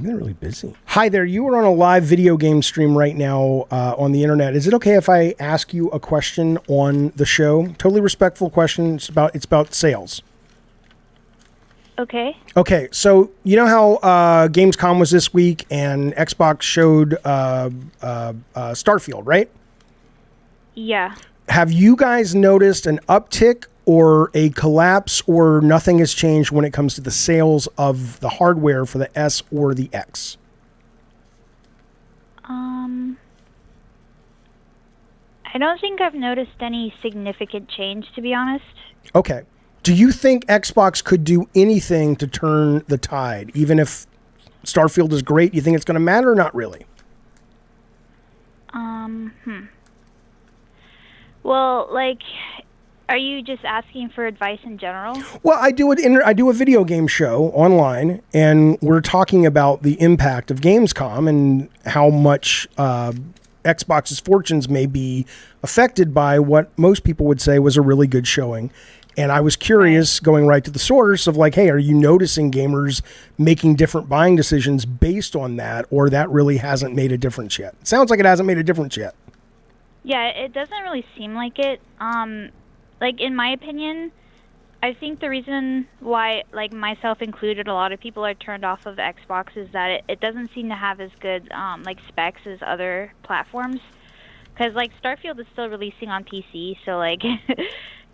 Maybe they're really busy. Hi there. You are on a live video game stream right now on the internet. Is it okay if I ask you a question on the show? Totally respectful question. It's about sales. Okay. Okay, so you know how Gamescom was this week and Xbox showed Starfield, right? Yeah. Have you guys noticed an uptick or a collapse, or nothing has changed when it comes to the sales of the hardware for the S or the X? I don't think I've noticed any significant change, to be honest. Okay. Do you think Xbox could do anything to turn the tide, even if Starfield is great? You think it's going to matter or not really? Well, like, are you just asking for advice in general? Well, I do a video game show online, and we're talking about the impact of Gamescom and how much Xbox's fortunes may be affected by what most people would say was a really good showing. And I was curious, going right to the source of like, hey, are you noticing gamers making different buying decisions based on that, or that really hasn't made a difference yet? It sounds like it hasn't made a difference yet. Yeah, it doesn't really seem like it. Like, in my opinion, I think the reason why, like, myself included, a lot of people are turned off of the Xbox is that it doesn't seem to have as good, like, specs as other platforms. Because, like, Starfield is still releasing on PC, so, like...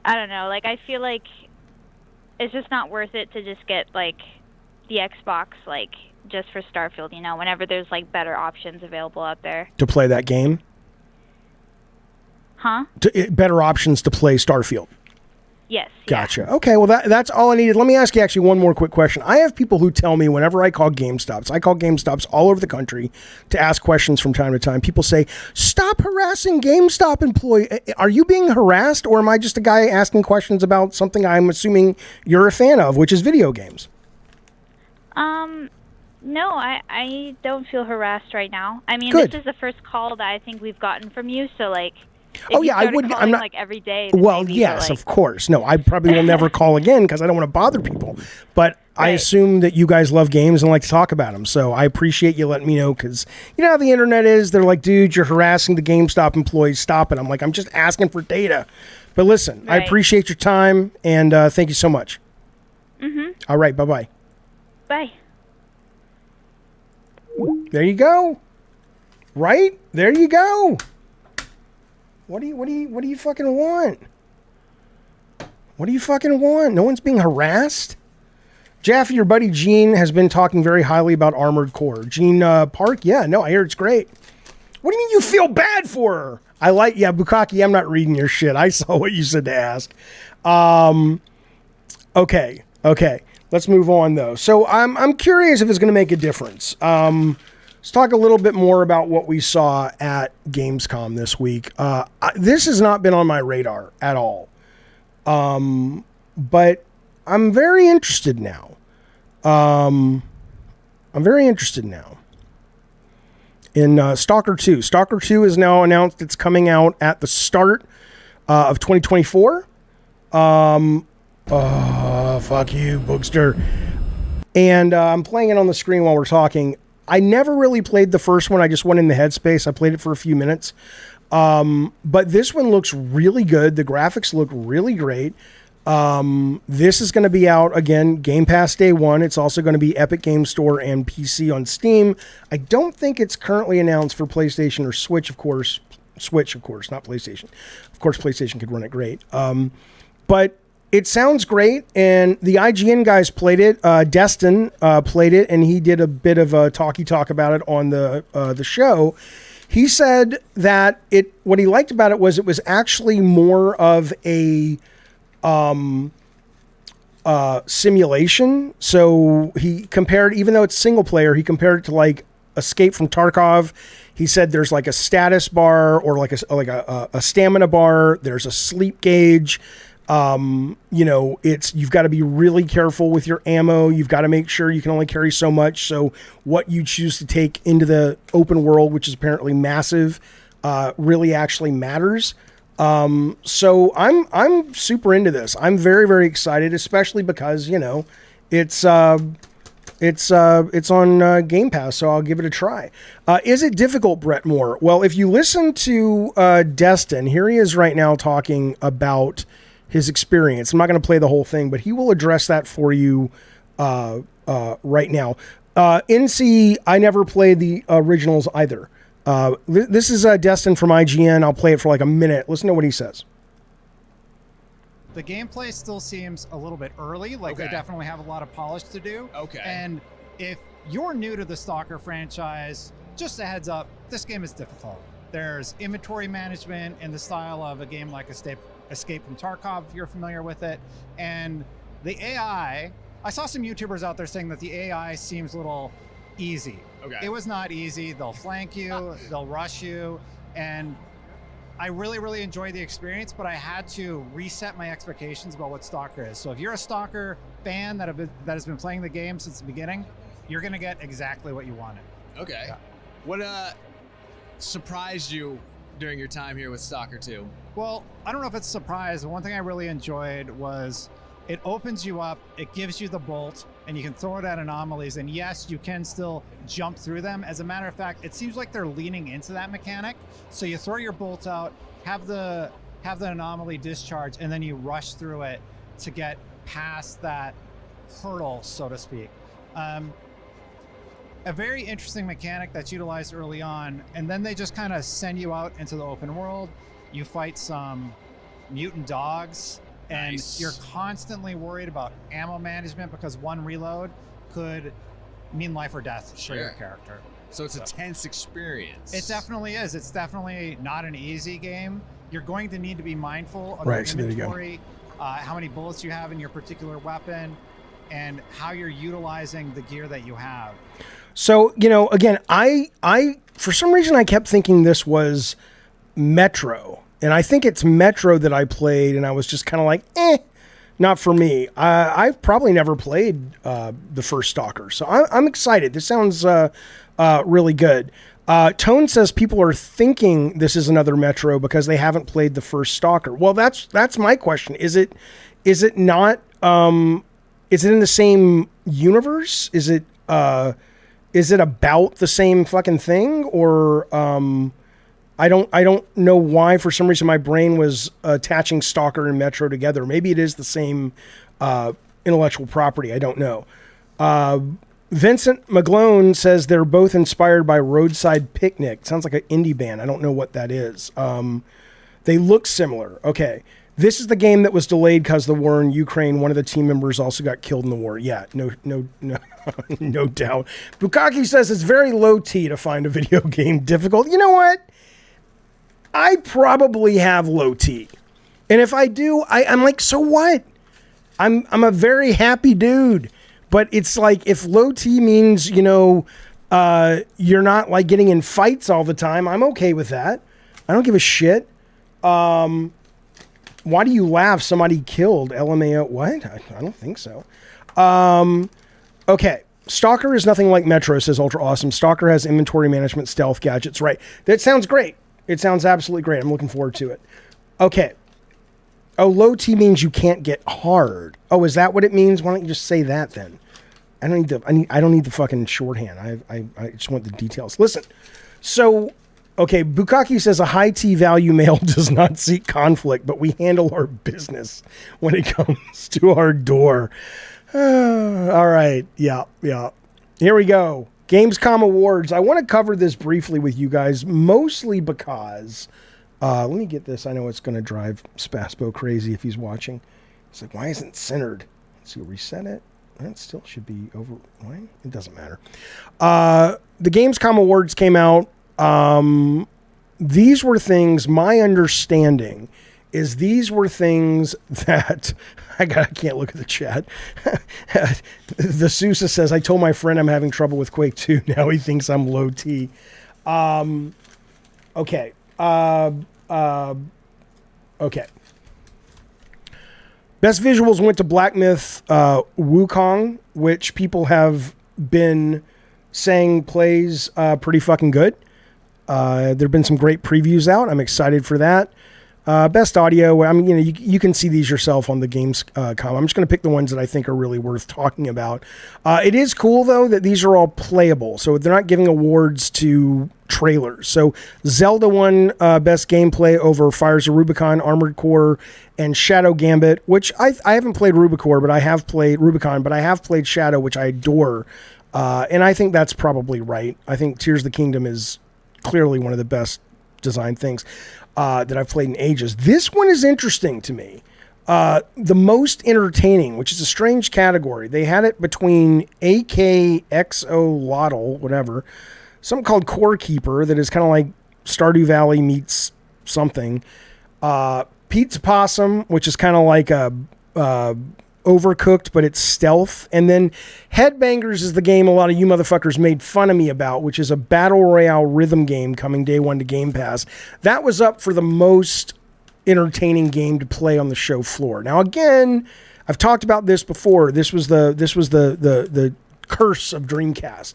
I don't know, like, I feel like it's just not worth it to just get, like, the Xbox, like, just for Starfield, you know, whenever there's, like, better options available out there. To play that game? Huh? Better options to play Starfield? Yes. Gotcha. Yeah. Okay, well, that's all I needed. Let me ask you actually one more quick question. I have people who tell me whenever I call GameStops all over the country to ask questions from time to time. People say, stop harassing GameStop employee. Are you being harassed, or am I just a guy asking questions about something I'm assuming you're a fan of, which is video games? No, I don't feel harassed right now. I mean, Good. This is the first call that I think we've gotten from you, so, like... Oh yeah, I wouldn't. I'm not like every day. Well, maybe, yes, like... of course. No, I probably will never call again because I don't want to bother people. But right. I assume that you guys love games and like to talk about them. So I appreciate you letting me know, because you know how the internet is. They're like, dude, you're harassing the GameStop employees. Stop it. I'm like, I'm just asking for data. But listen, right. I appreciate your time, and thank you so much. All right, bye-bye. Bye. There you go. Right? There you go. What do you fucking want? What do you fucking want? No one's being harassed. Jaffe, your buddy Gene has been talking very highly about Armored Core. Gene Park, yeah, no, I hear it's great. What do you mean you feel bad for her? Bukaki, I'm not reading your shit. I saw what you said to ask. Okay. Let's move on though. So I'm curious if it's going to make a difference. Let's talk a little bit more about what we saw at Gamescom this week. This has not been on my radar at all. But I'm very interested now. In Stalker 2. Stalker 2 is now announced it's coming out at the start of 2024. Fuck you, Boogster. And I'm playing it on the screen while we're talking. I never really played the first one. I just went in the headspace. I played it for a few minutes. But this one looks really good. The graphics look really great. This is going to be out, again, Gamepass Day 1. It's also going to be Epic Game Store and PC on Steam. I don't think it's currently announced for PlayStation or Switch, of course. Switch, of course, not PlayStation. Of course, PlayStation could run it great. But it sounds great, and the IGN guys played it. DestinL played it, and he did a bit of a talk about it on the show. He said that what he liked about it was actually more of a simulation. So he compared, even though it's single player, he compared it to like Escape from Tarkov. He said there's like a status bar or like a stamina bar. There's a sleep gauge. You've got to be really careful with your ammo. You've got to make sure you can only carry so much. So what you choose to take into the open world, which is apparently massive, really actually matters. So I'm super into this. I'm very, very excited, especially because, it's It's on Gamepass, so I'll give it a try. Is it difficult, Brett Moore? Well, if you listen to Destin, here he is right now talking about his experience. I'm not going to play the whole thing, but he will address that for you right now. NC, I never played the originals either. This is Destin from IGN. I'll play it for like a minute. Listen to what he says. The gameplay still seems a little bit early. Like they definitely have a lot of polish to do. Okay. And if you're new to the Stalker franchise, just a heads up, this game is difficult. There's inventory management in the style of a game like Escape from Tarkov, if you're familiar with it. And the AI, I saw some YouTubers out there saying that the AI seems a little easy. Okay. It was not easy. They'll flank you, they'll rush you, and I really, really enjoyed the experience, but I had to reset my expectations about what Stalker is. So if you're a Stalker fan that has been playing the game since the beginning, you're gonna get exactly what you wanted. Okay. Yeah. What surprised you during your time here with Stalker 2? Well, I don't know if it's a surprise. One thing I really enjoyed was it opens you up, it gives you the bolt, and you can throw it at anomalies, and yes, you can still jump through them. As a matter of fact, it seems like they're leaning into that mechanic. So you throw your bolt out, have the anomaly discharge, and then you rush through it to get past that hurdle, so to speak. A very interesting mechanic that's utilized early on, and then they just kind of send you out into the open world. You fight some mutant dogs, and you're constantly worried about ammo management because one reload could mean life or death for your character. So it's a tense experience. It definitely is. It's definitely not an easy game. You're going to need to be mindful of your inventory, how many bullets you have in your particular weapon, and how you're utilizing the gear that you have. So, you know, again, I for some reason I kept thinking this was Metro. And I think it's Metro that I played, and I was just kind of like, not for me. I've probably never played the first Stalker, so I'm excited. This sounds really good. Tone says people are thinking this is another Metro because they haven't played the first Stalker. Well, that's my question. Is it not? Is it in the same universe? Is it about the same fucking thing, or I don't know why, for some reason, my brain was attaching Stalker and Metro together. Maybe it is the same intellectual property. I don't know. Vincent McGlone says they're both inspired by Roadside Picnic. Sounds like an indie band. I don't know what that is. They look similar. Okay. This is the game that was delayed because of the war in Ukraine. One of the team members also got killed in the war. Yeah, no, no doubt. Bukaki says it's very low T to find a video game difficult. You know what? I probably have low T. And if I do, I'm like, so what? I'm a very happy dude. But it's like, if low T means, you know, you're not like getting in fights all the time, I'm okay with that. I don't give a shit. Why do you laugh? Somebody killed LMAO. What? I don't think so. Okay. Stalker is nothing like Metro, says Ultra Awesome. Stalker has inventory management, stealth gadgets. Right. That sounds great. It sounds absolutely great. I'm looking forward to it. Okay. Oh, low T means you can't get hard. Oh, is that what it means? Why don't you just say that then? I don't need the fucking shorthand. I just want the details. Listen. So, okay, Bukaki says a high T value male does not seek conflict, but we handle our business when it comes to our door. All right. Yeah. Here we go. Gamescom Awards. I want to cover this briefly with you guys, mostly because, let me get this. I know it's going to drive Spaspo crazy if he's watching. It's like, why isn't it centered? Let's see, reset it. That still should be over. Why? It doesn't matter. The Gamescom Awards came out. These were things, my understanding is these were things that I can't look at the chat. The Sousa says, I told my friend I'm having trouble with Quake 2. Now he thinks I'm low T. Okay. Okay. Best visuals went to Black Myth Wukong, which people have been saying plays pretty fucking good. There have been some great previews out. I'm excited for that. Best audio. I mean, you can see these yourself on the Gamescom. I'm just going to pick the ones that I think are really worth talking about. It is cool, though, that these are all playable. So they're not giving awards to trailers. So Zelda won Best Gameplay over Fires of Rubicon, Armored Core, and Shadow Gambit, which I haven't played Rubicon, but I have played Shadow, which I adore. And I think that's probably right. I think Tears of the Kingdom is clearly one of the best designed things that I've played in ages. This one is interesting to me. The most entertaining, which is a strange category. They had it between AKXO whatever, something called Core Keeper that is kind of like Stardew Valley meets something. Pizza Possum, which is kind of like a Overcooked, but it's stealth. And then Headbangers is the game a lot of you motherfuckers made fun of me about, which is a battle royale rhythm game coming day one to Game Pass. That was up for the most entertaining game to play on the show floor. Now, again, I've talked about this before. This was the curse of Dreamcast.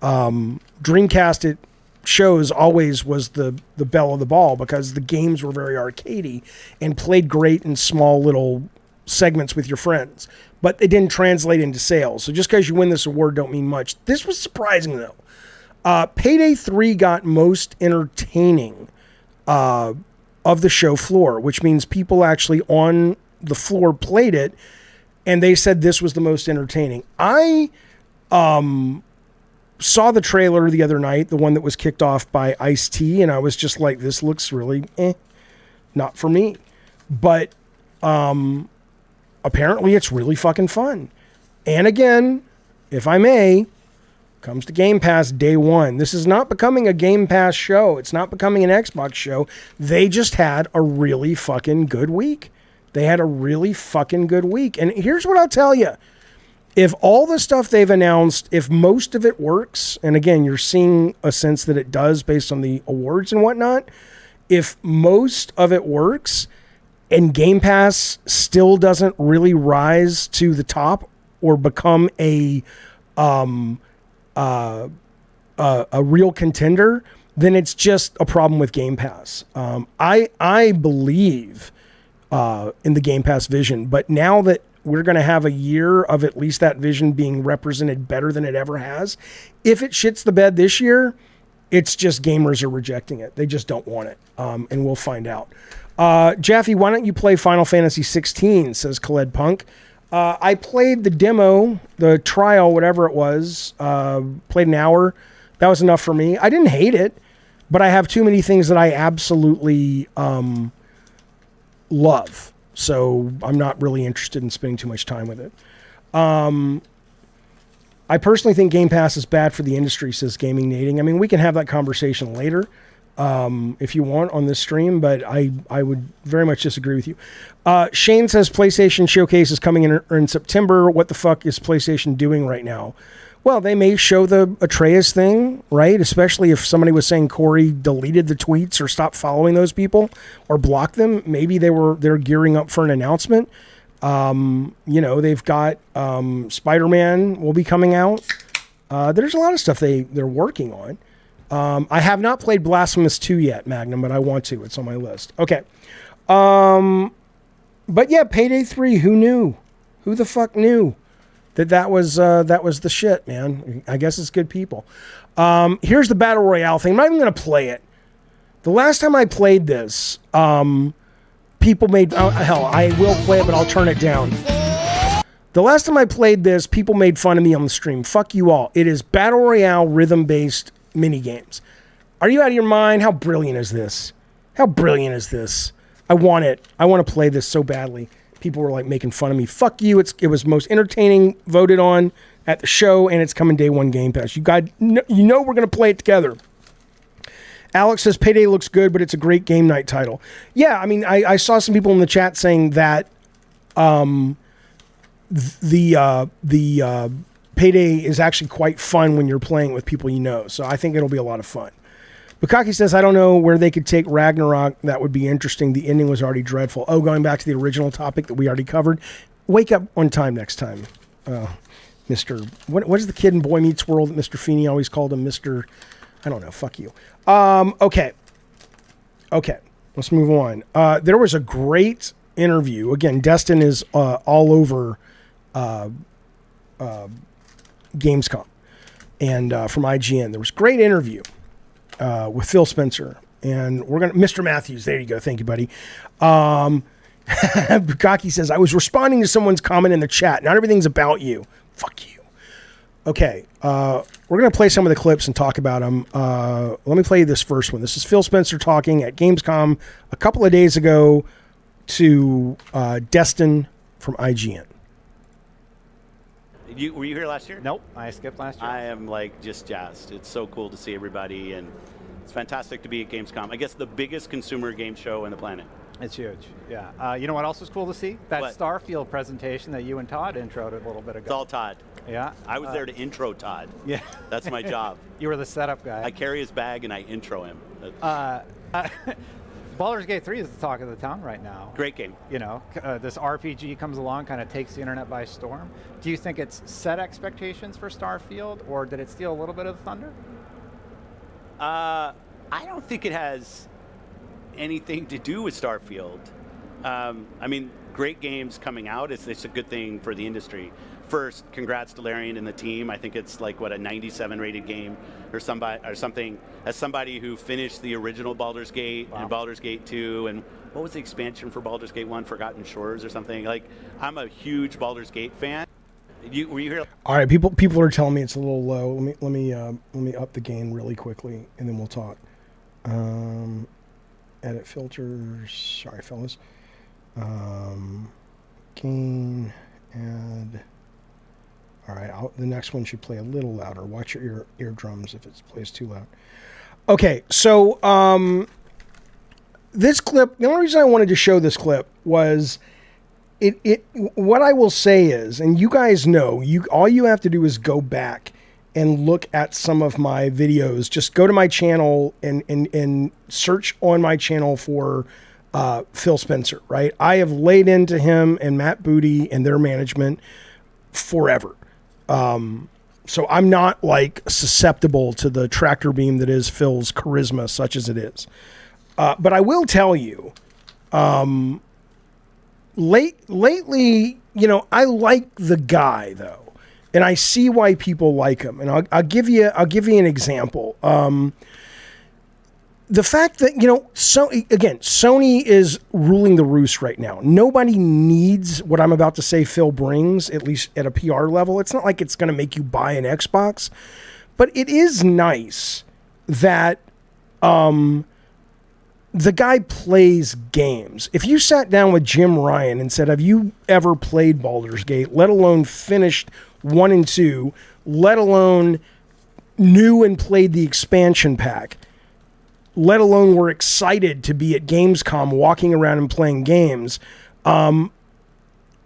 Dreamcast it shows always was the belle of the ball because the games were very arcadey and played great in small little segments with your friends, but they didn't translate into sales. So just because you win this award don't mean much. This was surprising though. Payday 3 got most entertaining of the show floor, which means people actually on the floor played it and they said this was the most entertaining. I saw the trailer the other night, the one that was kicked off by Ice-T, and I was just like, this looks really not for me. But apparently it's really fucking fun. And again, if I may, comes to Game Pass day one. This is not becoming a Game Pass show. It's not becoming an Xbox show. They just had a really fucking good week. And here's what I'll tell you. If all the stuff they've announced, if most of it works, and again, you're seeing a sense that it does based on the awards and whatnot, if most of it works, and Game Pass still doesn't really rise to the top or become a real contender, then it's just a problem with Game Pass. I believe in the Game Pass vision, but now that we're going to have a year of at least that vision being represented better than it ever has, if it shits the bed this year, it's just gamers are rejecting it. They just don't want it, and we'll find out. Jaffe, why don't you play Final Fantasy 16, says Khaled Punk. I played the demo, the trial, whatever it was, played an hour. That was enough for me. I didn't hate it, but I have too many things that I absolutely love. So I'm not really interested in spending too much time with it. I personally think Game Pass is bad for the industry, says Gaming Nating. I mean, we can have that conversation later. If you want on this stream, but I would very much disagree with you. Shane says PlayStation Showcase is coming in September. What the fuck is PlayStation doing right now? Well, they may show the Atreus thing, right? Especially if somebody was saying Corey deleted the tweets or stopped following those people or blocked them. Maybe they're gearing up for an announcement. They've got Spider-Man will be coming out. There's a lot of stuff they're working on. I have not played Blasphemous 2 yet, Magnum, but I want to. It's on my list. Okay. But yeah, Payday 3, who knew? Who the fuck knew that was the shit, man? I guess it's good people. Here's the Battle Royale thing. I'm not even going to play it. The last time I played this, people made... hell, I will play it, but I'll turn it down. The last time I played this, people made fun of me on the stream. Fuck you all. It is Battle Royale rhythm-based mini games. Are you out of your mind? How brilliant is this? I want it. I want to play this so badly. People were like making fun of me. Fuck you. It was most entertaining, voted on at the show, and it's coming day one Game Pass. You know we're going to play it together. Alex says Payday looks good, but it's a great game night title. Yeah, I mean, I saw some people in the chat saying that the Payday is actually quite fun when you're playing with people you know. So I think it'll be a lot of fun. Bukaki says, I don't know where they could take Ragnarok. That would be interesting. The ending was already dreadful. Oh, going back to the original topic that we already covered. Wake up on time next time. Mr. What is the kid in Boy Meets World that Mr. Feeney always called him? Mr. I don't know. Fuck you. Okay. Let's move on. There was a great interview. Again, Destin is all over Gamescom and from IGN. There was a great interview with Phil Spencer. And we're going to... Mr. Matthews, there you go. Thank you, buddy. Bukaki says, I was responding to someone's comment in the chat. Not everything's about you. Fuck you. Okay. We're going to play some of the clips and talk about them. Let me play this first one. This is Phil Spencer talking at Gamescom a couple of days ago to Destin from IGN. Were you here last year? Nope, I skipped last year. I am like just jazzed. It's so cool to see everybody, and it's fantastic to be at Gamescom. I guess the biggest consumer game show on the planet. It's huge, yeah. You know what else was cool to see? That Starfield presentation that you and Todd introed a little bit ago. It's all Todd. Yeah. I was there to intro Todd. Yeah. That's my job. You were the setup guy. I carry his bag and I intro him. Baldur's Gate 3 is the talk of the town right now. Great game. You know, this RPG comes along, kind of takes the internet by storm. Do you think it's set expectations for Starfield, or did it steal a little bit of the thunder? I don't think it has anything to do with Starfield. I mean, great games coming out. It's a good thing for the industry. First, congrats to Larian and the team. I think it's like, what, a 97 rated game or something. As somebody who finished the original Baldur's Gate and Baldur's Gate 2, and what was the expansion for Baldur's Gate 1, Forgotten Shores or something? Like, I'm a huge Baldur's Gate fan. Were you here? All right, people are telling me it's a little low. Let me up the gain really quickly, and then we'll talk. Edit filters. Sorry, fellas. Gain, add. All right, the next one should play a little louder. Watch your eardrums if it plays too loud. Okay, so this clip, the only reason I wanted to show this clip was what I will say is, and you guys know, all you have to do is go back and look at some of my videos. Just go to my channel and search on my channel for Phil Spencer, right? I have laid into him and Matt Booty and their management forever. So I'm not like susceptible to the tractor beam that is Phil's charisma, such as it is. But I will tell you, lately, you know, I like the guy though, and I see why people like him. And I'll give you an example. The fact that, you know, Sony is ruling the roost right now. Nobody needs what I'm about to say Phil brings, at least at a PR level. It's not like it's going to make you buy an Xbox, but it is nice that the guy plays games. If you sat down with Jim Ryan and said, have you ever played Baldur's Gate, let alone finished 1 and 2, let alone knew and played the expansion pack, let alone were excited to be at Gamescom walking around and playing games. I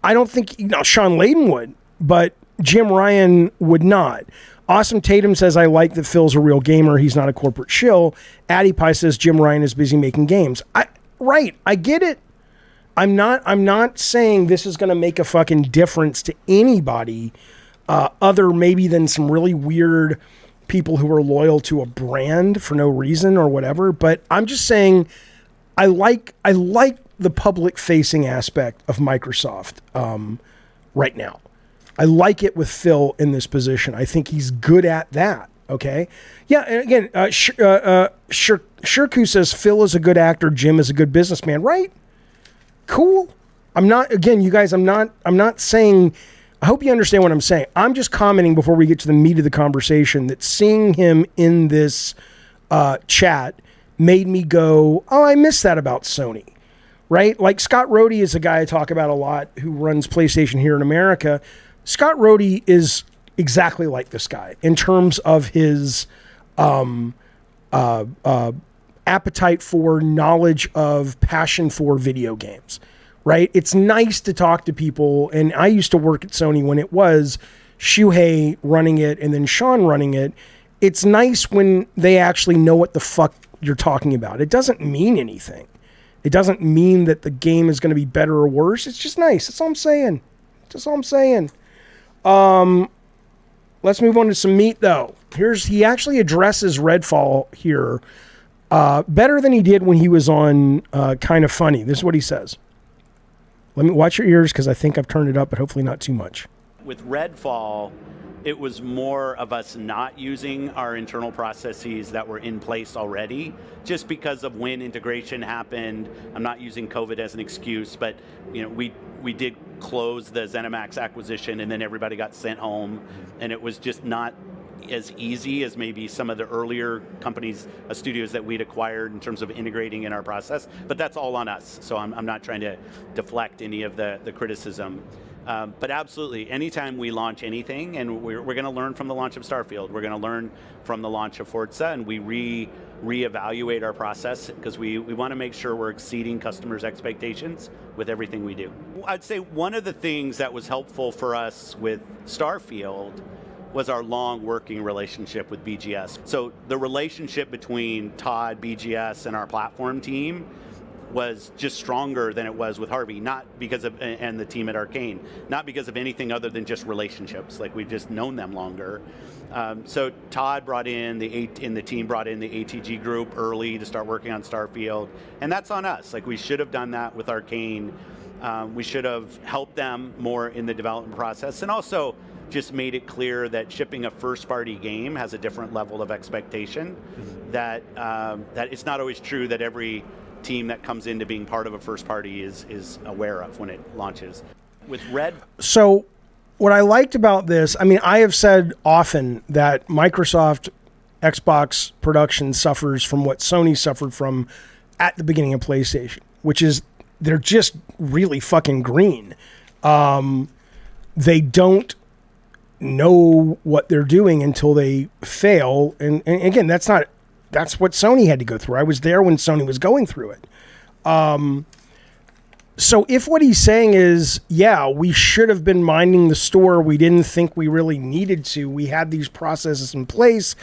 don't think, you know, Sean Layden would, but Jim Ryan would not. Awesome Tatum says, I like that Phil's a real gamer. He's not a corporate shill. Addie Pie says Jim Ryan is busy making games. Right. I get it. I'm not saying this is going to make a fucking difference to anybody other maybe than some really weird people who are loyal to a brand for no reason or whatever. But I'm just saying I like the public facing aspect of Microsoft right now. I like it with Phil in this position. I think he's good at that. Okay. Yeah. And again, Shirku says Phil is a good actor. Jim is a good businessman. Right. Cool. I'm not saying, I hope you understand what I'm saying. I'm just commenting before we get to the meat of the conversation that seeing him in this chat made me go, oh, I miss that about Sony, right? Like Scott Rohde is a guy I talk about a lot who runs PlayStation here in America. Scott Rohde is exactly like this guy in terms of his appetite for, knowledge of, passion for video games. Right? It's nice to talk to people. And I used to work at Sony when it was Shuhei running it and then Sean running it. It's nice when they actually know what the fuck you're talking about. It doesn't mean anything. It doesn't mean that the game is going to be better or worse. It's just nice. That's all I'm saying. Let's move on to some meat though. He actually addresses Redfall here Better than he did when he was on Kind of Funny. This is what he says. Let me watch your ears because I think I've turned it up, but hopefully not too much. With Redfall, it was more of us not using our internal processes that were in place already, just because of when integration happened. I'm not using COVID as an excuse, but we did close the ZeniMax acquisition, and then everybody got sent home, and it was just not as easy as maybe some of the earlier companies, studios that we'd acquired in terms of integrating in our process. But that's all on us, so I'm not trying to deflect any of the criticism. But absolutely, anytime we launch anything, and we're going to learn from the launch of Starfield, we're going to learn from the launch of Forza, and we reevaluate our process because we want to make sure we're exceeding customers' expectations with everything we do. I'd say one of the things that was helpful for us with Starfield was our long working relationship with BGS. So the relationship between Todd, BGS, and our platform team was just stronger than it was with Harvey, not because of, and the team at Arcane, not because of anything other than just relationships. Like, we've just known them longer. So Todd brought in the team brought in the ATG group early to start working on Starfield, and that's on us. Like, we should have done that with Arcane. We should have helped them more in the development process, and also just made it clear that shipping a first-party game has a different level of expectation. That it's not always true that every team that comes into being part of a first party is aware of when it launches. With So what I liked about this, I mean, I have said often that Microsoft Xbox production suffers from what Sony suffered from at the beginning of PlayStation, which is they're just really fucking green. They don't know what they're doing until they fail. And again, that's what Sony had to go through. I was there when Sony was going through it. So if what he's saying is, yeah, we should have been minding the store, we didn't think we really needed to, we had these processes in place,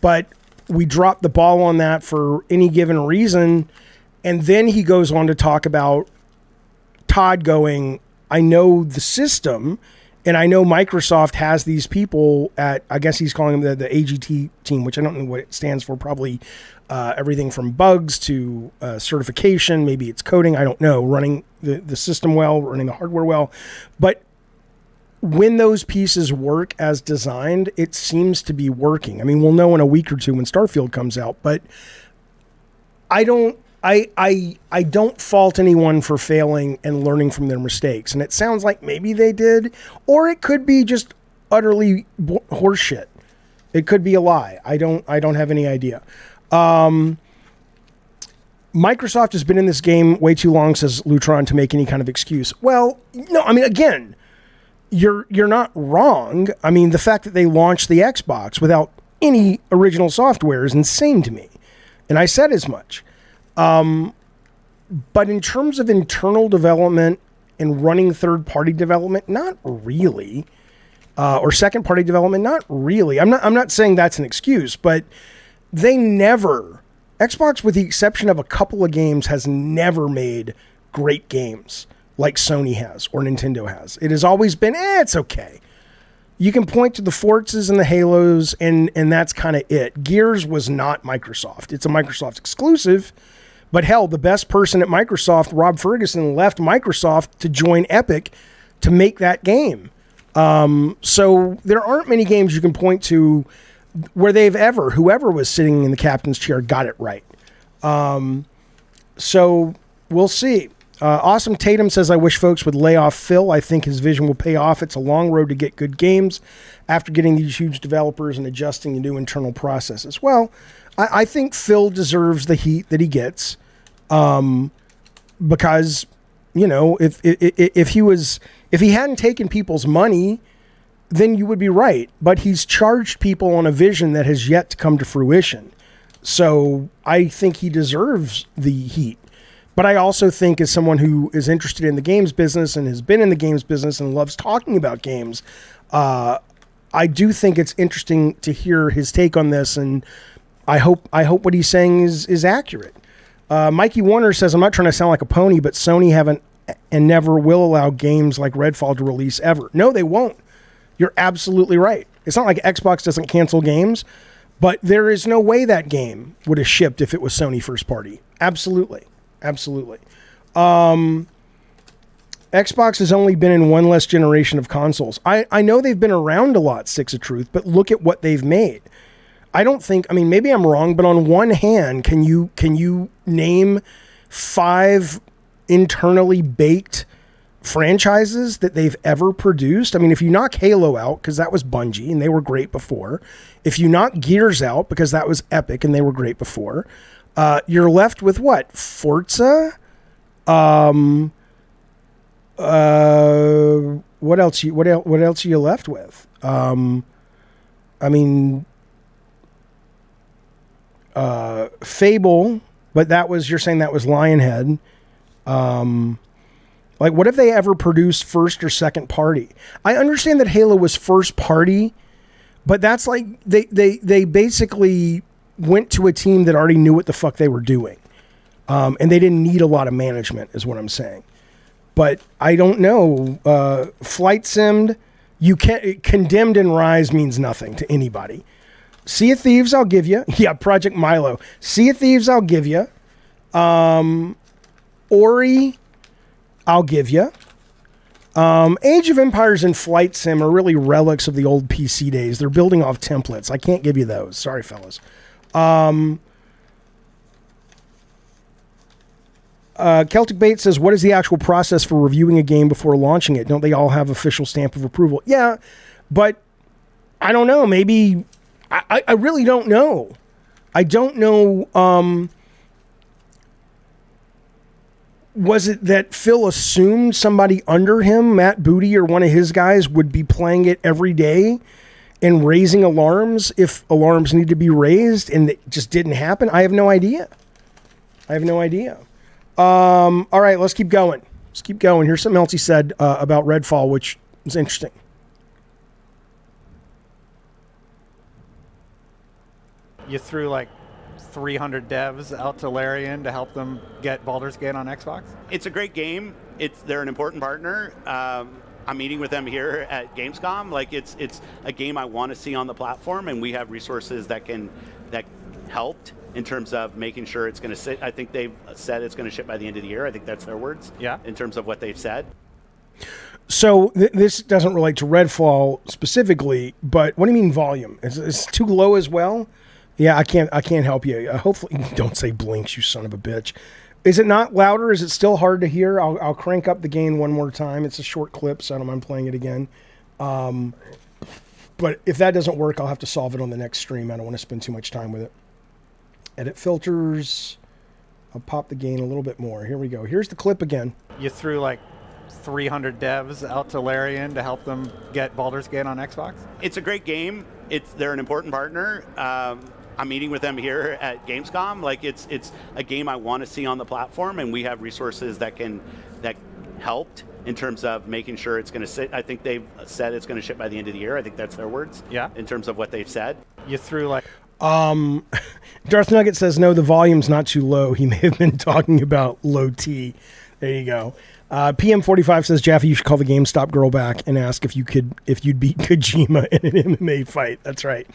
but we dropped the ball on that for any given reason. And then he goes on to talk about Todd going, I know the system, and I know Microsoft has these people at, I guess he's calling them the AGT team, which I don't know what it stands for, probably everything from bugs to certification, maybe it's coding, I don't know, running the system well, running the hardware well. But when those pieces work as designed, it seems to be working. I mean, we'll know in a week or two when Starfield comes out, but I don't fault anyone for failing and learning from their mistakes. And it sounds like maybe they did, or it could be just utterly horseshit. It could be a lie. I don't have any idea. Microsoft has been in this game way too long, says Lutron, to make any kind of excuse. Well, no, I mean, again, you're not wrong. I mean, the fact that they launched the Xbox without any original software is insane to me. And I said as much. But in terms of internal development and running third-party development, not really. Or second-party development, not really. I'm not saying that's an excuse, but they never, Xbox, with the exception of a couple of games, has never made great games like Sony has or Nintendo has. It has always been, it's okay. You can point to the Forzas and the Halos, and that's kind of it. Gears was not Microsoft. It's a Microsoft exclusive. But hell, the best person at Microsoft, Rob Ferguson, left Microsoft to join Epic to make that game. So there aren't many games you can point to where whoever was sitting in the captain's chair got it right. So we'll see. Awesome Tatum says, I wish folks would lay off Phil. I think his vision will pay off. It's a long road to get good games after getting these huge developers and adjusting to new internal processes. Well, I think Phil deserves the heat that he gets. Because, you know, if he hadn't taken people's money, then you would be right. But he's charged people on a vision that has yet to come to fruition. So I think he deserves the heat. But I also think, as someone who is interested in the games business and has been in the games business and loves talking about games, I do think it's interesting to hear his take on this, and I hope what he's saying is accurate. Mikey Warner says, I'm not trying to sound like a pony, but Sony haven't and never will allow games like Redfall to release ever. No, they won't. You're absolutely right. It's not like Xbox doesn't cancel games, But there is no way that game would have shipped if it was Sony first party. Absolutely. Absolutely. Xbox has only been in one less generation of consoles. I know they've been around a lot, Six of Truth, but look at what they've made. I don't think, I mean, maybe I'm wrong, but on one hand, can you name 5 internally baked franchises that they've ever produced? I mean, if you knock Halo out, because that was Bungie and they were great before, if you knock Gears out, because that was Epic and they were great before, you're left with what? Forza? What else are you left with? I mean, Fable, but you're saying that was Lionhead. Like, what if they ever produced first or second party? I understand that Halo was first party, but that's like they basically went to a team that already knew what the fuck they were doing. And they didn't need a lot of management, is what I'm saying. But I don't know. Flight Simmed, Condemned and Rise means nothing to anybody. Sea of Thieves, I'll give you. Yeah, Project Milo. Sea of Thieves, I'll give you. Ori, I'll give you. Age of Empires and Flight Sim are really relics of the old PC days. They're building off templates. I can't give you those. Sorry, fellas. Celtic Bait says, what is the actual process for reviewing a game before launching it? Don't they all have official stamp of approval? Yeah, but I don't know. Maybe I really don't know. I don't know. Was it that Phil assumed somebody under him, Matt Booty or one of his guys, would be playing it every day and raising alarms if alarms need to be raised, and it just didn't happen? I have no idea. All right, let's keep going. Here's something else he said about Redfall, which is interesting. You threw like 300 devs out to Larian to help them get Baldur's Gate on Xbox? It's a great game. They're an important partner. I'm meeting with them here at Gamescom. Like, it's a game I want to see on the platform, and we have resources that helped in terms of making sure it's going to sit. I think they've said it's going to ship by the end of the year. I think that's their words. Yeah. In terms of what they've said. So this doesn't relate to Redfall specifically, but what do you mean volume? Is too low as well? Yeah, I can't help you. Hopefully, don't say blinks, you son of a bitch. Is it not louder? Is it still hard to hear? I'll crank up the gain one more time. It's a short clip, so I don't mind playing it again. But if that doesn't work, I'll have to solve it on the next stream. I don't want to spend too much time with it. Edit filters. I'll pop the gain a little bit more. Here we go. Here's the clip again. You threw like 300 devs out to Larian to help them get Baldur's Gate on Xbox? It's a great game. They're an important partner. I'm meeting with them here at Gamescom. Like, it's a game I want to see on the platform, and we have resources that helped in terms of making sure it's going to sit. I think they've said it's going to ship by the end of the year. I think that's their words. Yeah. In terms of what they've said. You threw like... Darth Nugget says, no, the volume's not too low. He may have been talking about low T. There you go. PM45 says, Jaffe, you should call the GameStop girl back and ask if you'd beat Kojima in an MMA fight. That's right.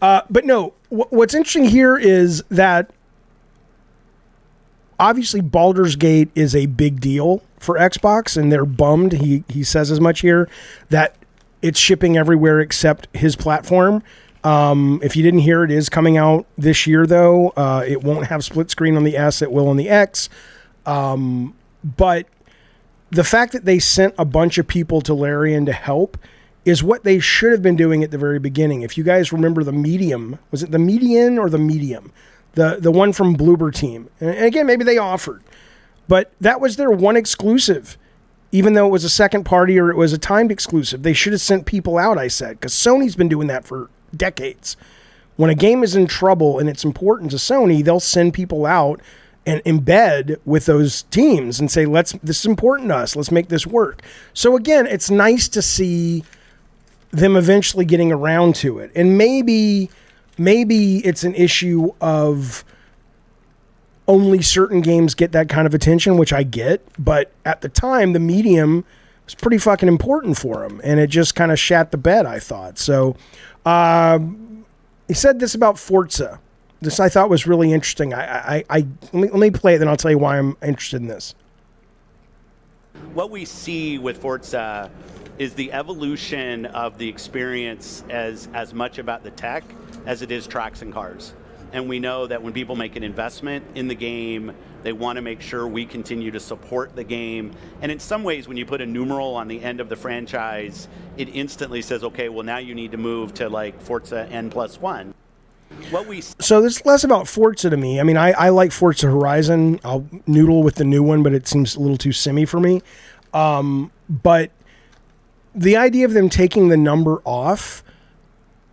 But no, what's interesting here is that obviously Baldur's Gate is a big deal for Xbox, and they're bummed. He says as much here that it's shipping everywhere except his platform. If you didn't hear, it is coming out this year, though. It won't have split screen on the S. It will on the X. But the fact that they sent a bunch of people to Larian to help is what they should have been doing at the very beginning. If you guys remember the Medium, was it the Median or the Medium? The one from Bloober Team. And again, maybe they offered. But that was their one exclusive. Even though it was a second party or it was a timed exclusive, they should have sent people out, I said. Because Sony's been doing that for decades. When a game is in trouble and it's important to Sony, they'll send people out and embed with those teams and say, this is important to us. Let's make this work. So again, it's nice to see them eventually getting around to it. And maybe it's an issue of only certain games get that kind of attention, which I get. But at the time, the Medium was pretty fucking important for them. And it just kind of shat the bed, I thought. So, He said this about Forza. This I thought was really interesting. Let me play it, then I'll tell you why I'm interested in this. What we see with Forza is the evolution of the experience as much about the tech as it is tracks and cars. And we know that when people make an investment in the game, they want to make sure we continue to support the game. And in some ways, when you put a numeral on the end of the franchise, it instantly says, okay, well, now you need to move to like Forza N+1. So this is less about Forza to me. I mean, I like Forza Horizon. I'll noodle with the new one, but it seems a little too simmy for me. But the idea of them taking the number off,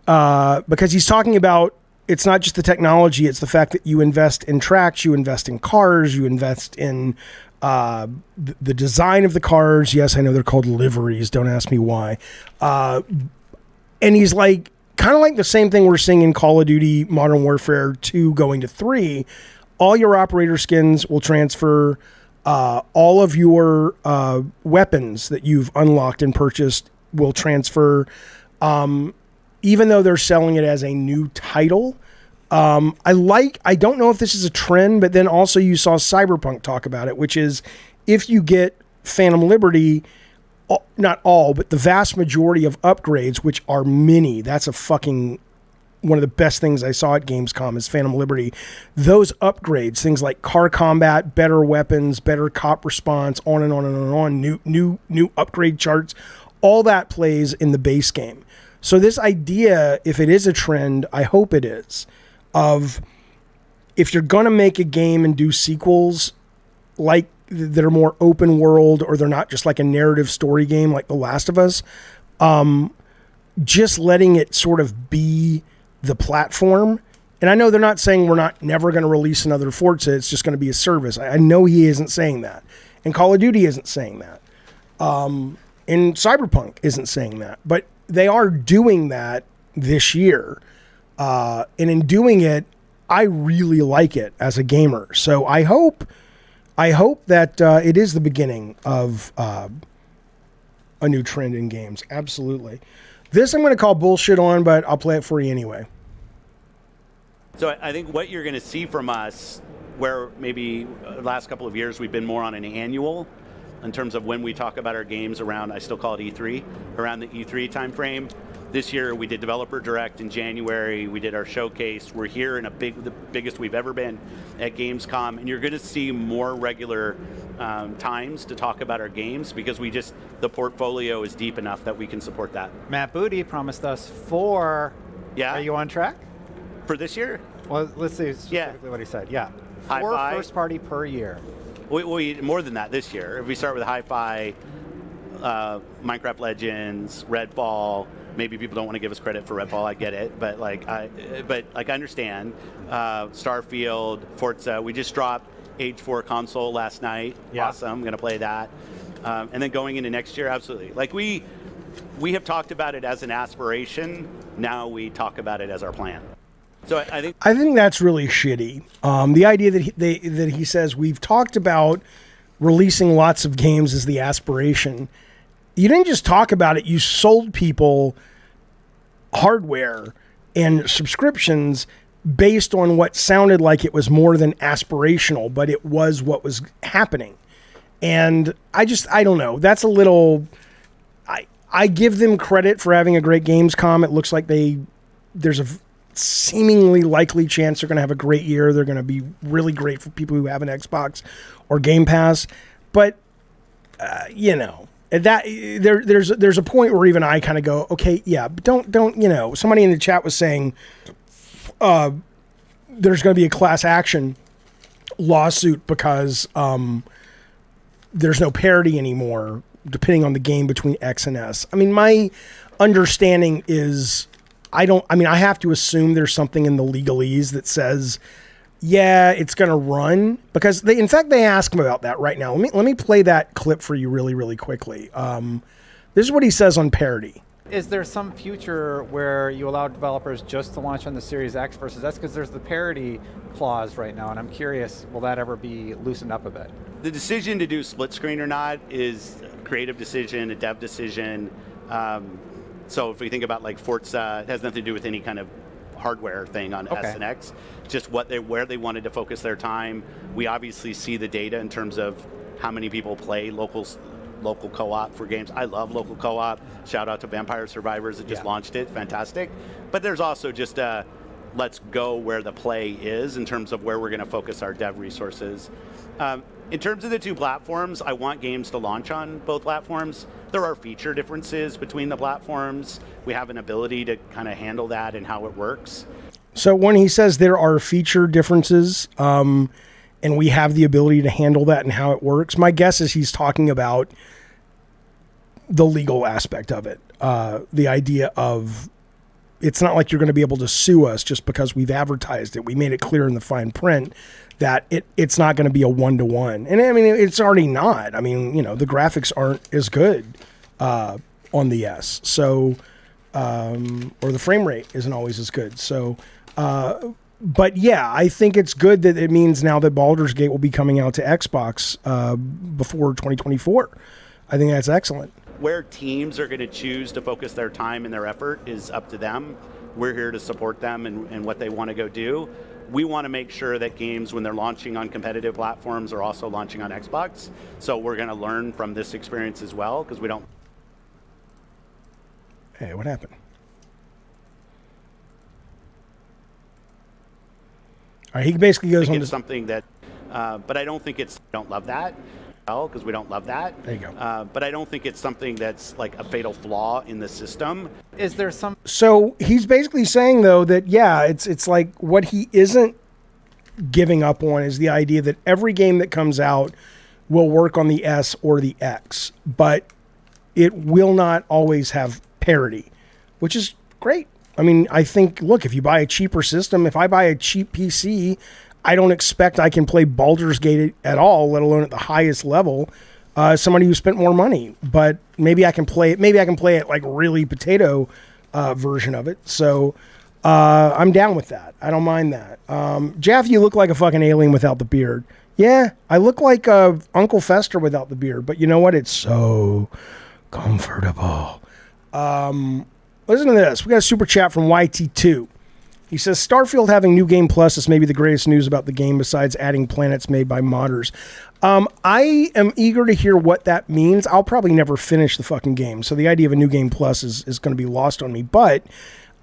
because he's talking about, it's not just the technology, it's the fact that you invest in tracks, you invest in cars, you invest in the design of the cars. Yes, I know they're called liveries. Don't ask me why. And he's like, kind of like the same thing we're seeing in Call of Duty Modern Warfare 2 going to 3. All your operator skins will transfer. All of your weapons that you've unlocked and purchased will transfer. Even though they're selling it as a new title. I don't know if this is a trend, but then also you saw Cyberpunk talk about it, which is if you get Phantom Liberty, not all, but the vast majority of upgrades, which are many, that's a fucking one of the best things I saw at Gamescom is Phantom Liberty. Those upgrades, things like car combat, better weapons, better cop response, on and on and on, new upgrade charts, all that plays in the base game. So this idea, if it is a trend, I hope it is, of if you're going to make a game and do sequels like that are more open world, or they're not just like a narrative story game like The Last of Us, just letting it sort of be the platform. And I know they're not saying we're not never going to release another Forza, it's just going to be a service. I know he isn't saying that. And Call of Duty isn't saying that. And Cyberpunk isn't saying that. But they are doing that this year. And in doing it, I really like it as a gamer. So I hope that it is the beginning of a new trend in games. Absolutely. This I'm going to call bullshit on, but I'll play it for you anyway. So I think what you're going to see from us, where maybe the last couple of years we've been more on an annual in terms of when we talk about our games around, I still call it E3, around the E3 timeframe. This year we did Developer Direct in January. We did our showcase. We're here in the biggest we've ever been at Gamescom, and you're going to see more regular times to talk about our games because the portfolio is deep enough that we can support that. Matt Booty promised us 4. Yeah. Are you on track? For this year? Well, let's see specifically what he said. Yeah. 4 first party per year. We more than that this year. If we start with Hi-Fi, Minecraft Legends, Redfall. Maybe people don't want to give us credit for Redfall. I get it, but I understand. Starfield, Forza. We just dropped Age 4 console last night. Yeah. Awesome. I'm going to play that. And then going into next year, absolutely. Like we have talked about it as an aspiration. Now we talk about it as our plan. So I think that's really shitty. The idea that he says we've talked about releasing lots of games as the aspiration. You didn't just talk about it, you sold people hardware and subscriptions based on what sounded like it was more than aspirational, but it was what was happening. And I don't know. That's a little... I give them credit for having a great Gamescom. It looks like there's a seemingly likely chance they're going to have a great year. They're going to be really great for people who have an Xbox or Game Pass. But, that there's a point where even I kind of go, okay, yeah, but don't somebody in the chat was saying there's going to be a class action lawsuit because there's no parity anymore depending on the game between X and S. I mean, my understanding is I have to assume there's something in the legalese that says, yeah, it's going to run, because they ask him about that right now. Let me play that clip for you really, really quickly. This is what he says on parity. Is there some future where you allow developers just to launch on the Series X versus S? Because there's the parity clause right now, and I'm curious, will that ever be loosened up a bit? The decision to do split screen or not is a creative decision, a dev decision. So if we think about like Forza, it has nothing to do with any kind of hardware thing on S and X, just where they wanted to focus their time. We obviously see the data in terms of how many people play local co-op for games. I love local co-op. Shout out to Vampire Survivors that just launched it. Fantastic. But there's also just let's go where the play is in terms of where we're going to focus our dev resources. In terms of the two platforms, I want games to launch on both platforms. There are feature differences between the platforms. We have an ability to kind of handle that and how it works. So when he says there are feature differences, and we have the ability to handle that and how it works, my guess is he's talking about the legal aspect of it. The idea of it's not like you're going to be able to sue us just because we've advertised it. We made it clear in the fine print that it's not going to be a one-to-one. And I mean, it's already not. I mean, the graphics aren't as good on the S. So, or the frame rate isn't always as good. So, but yeah, I think it's good that it means now that Baldur's Gate will be coming out to Xbox before 2024. I think that's excellent. Where teams are going to choose to focus their time and their effort is up to them. We're here to support them and what they want to go do. We want to make sure that games, when they're launching on competitive platforms, are also launching on Xbox. So we're going to learn from this experience as well, because we don't... Hey, what happened? All right, he basically goes on to... something that... but I don't think it's... don't love that. Because we don't love that. There you go. But I don't think it's something that's like a fatal flaw in the system. Is there some... So he's basically saying, though, that, yeah, it's like what he isn't giving up on is the idea that every game that comes out will work on the S or the X, but it will not always have parity, which is great. I mean, I think, look, if you buy a cheaper system, if I buy a cheap PC... I don't expect I can play Baldur's Gate at all, let alone at the highest level. Somebody who spent more money, but maybe I can play it. Maybe I can play it like really potato version of it. So I'm down with that. I don't mind that. Jeff, you look like a fucking alien without the beard. Yeah, I look like Uncle Fester without the beard, but you know what? It's so comfortable. Listen to this. We got a super chat from YT2. He says, Starfield having New Game Plus is maybe the greatest news about the game besides adding planets made by modders. I am eager to hear what that means. I'll probably never finish the fucking game, so the idea of a New Game Plus is going to be lost on me. But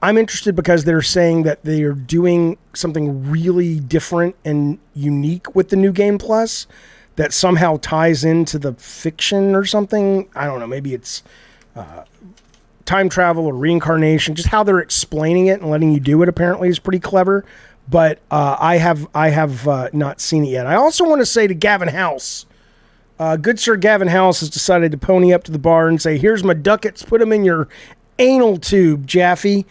I'm interested because they're saying that they are doing something really different and unique with the New Game Plus that somehow ties into the fiction or something. I don't know. Maybe it's... time travel or reincarnation, just how they're explaining it and letting you do it apparently is pretty clever. But I have not seen it yet. I also want to say to Gavin House, good sir Gavin House has decided to pony up to the bar and say, here's my ducats, put them in your anal tube, Jaffe.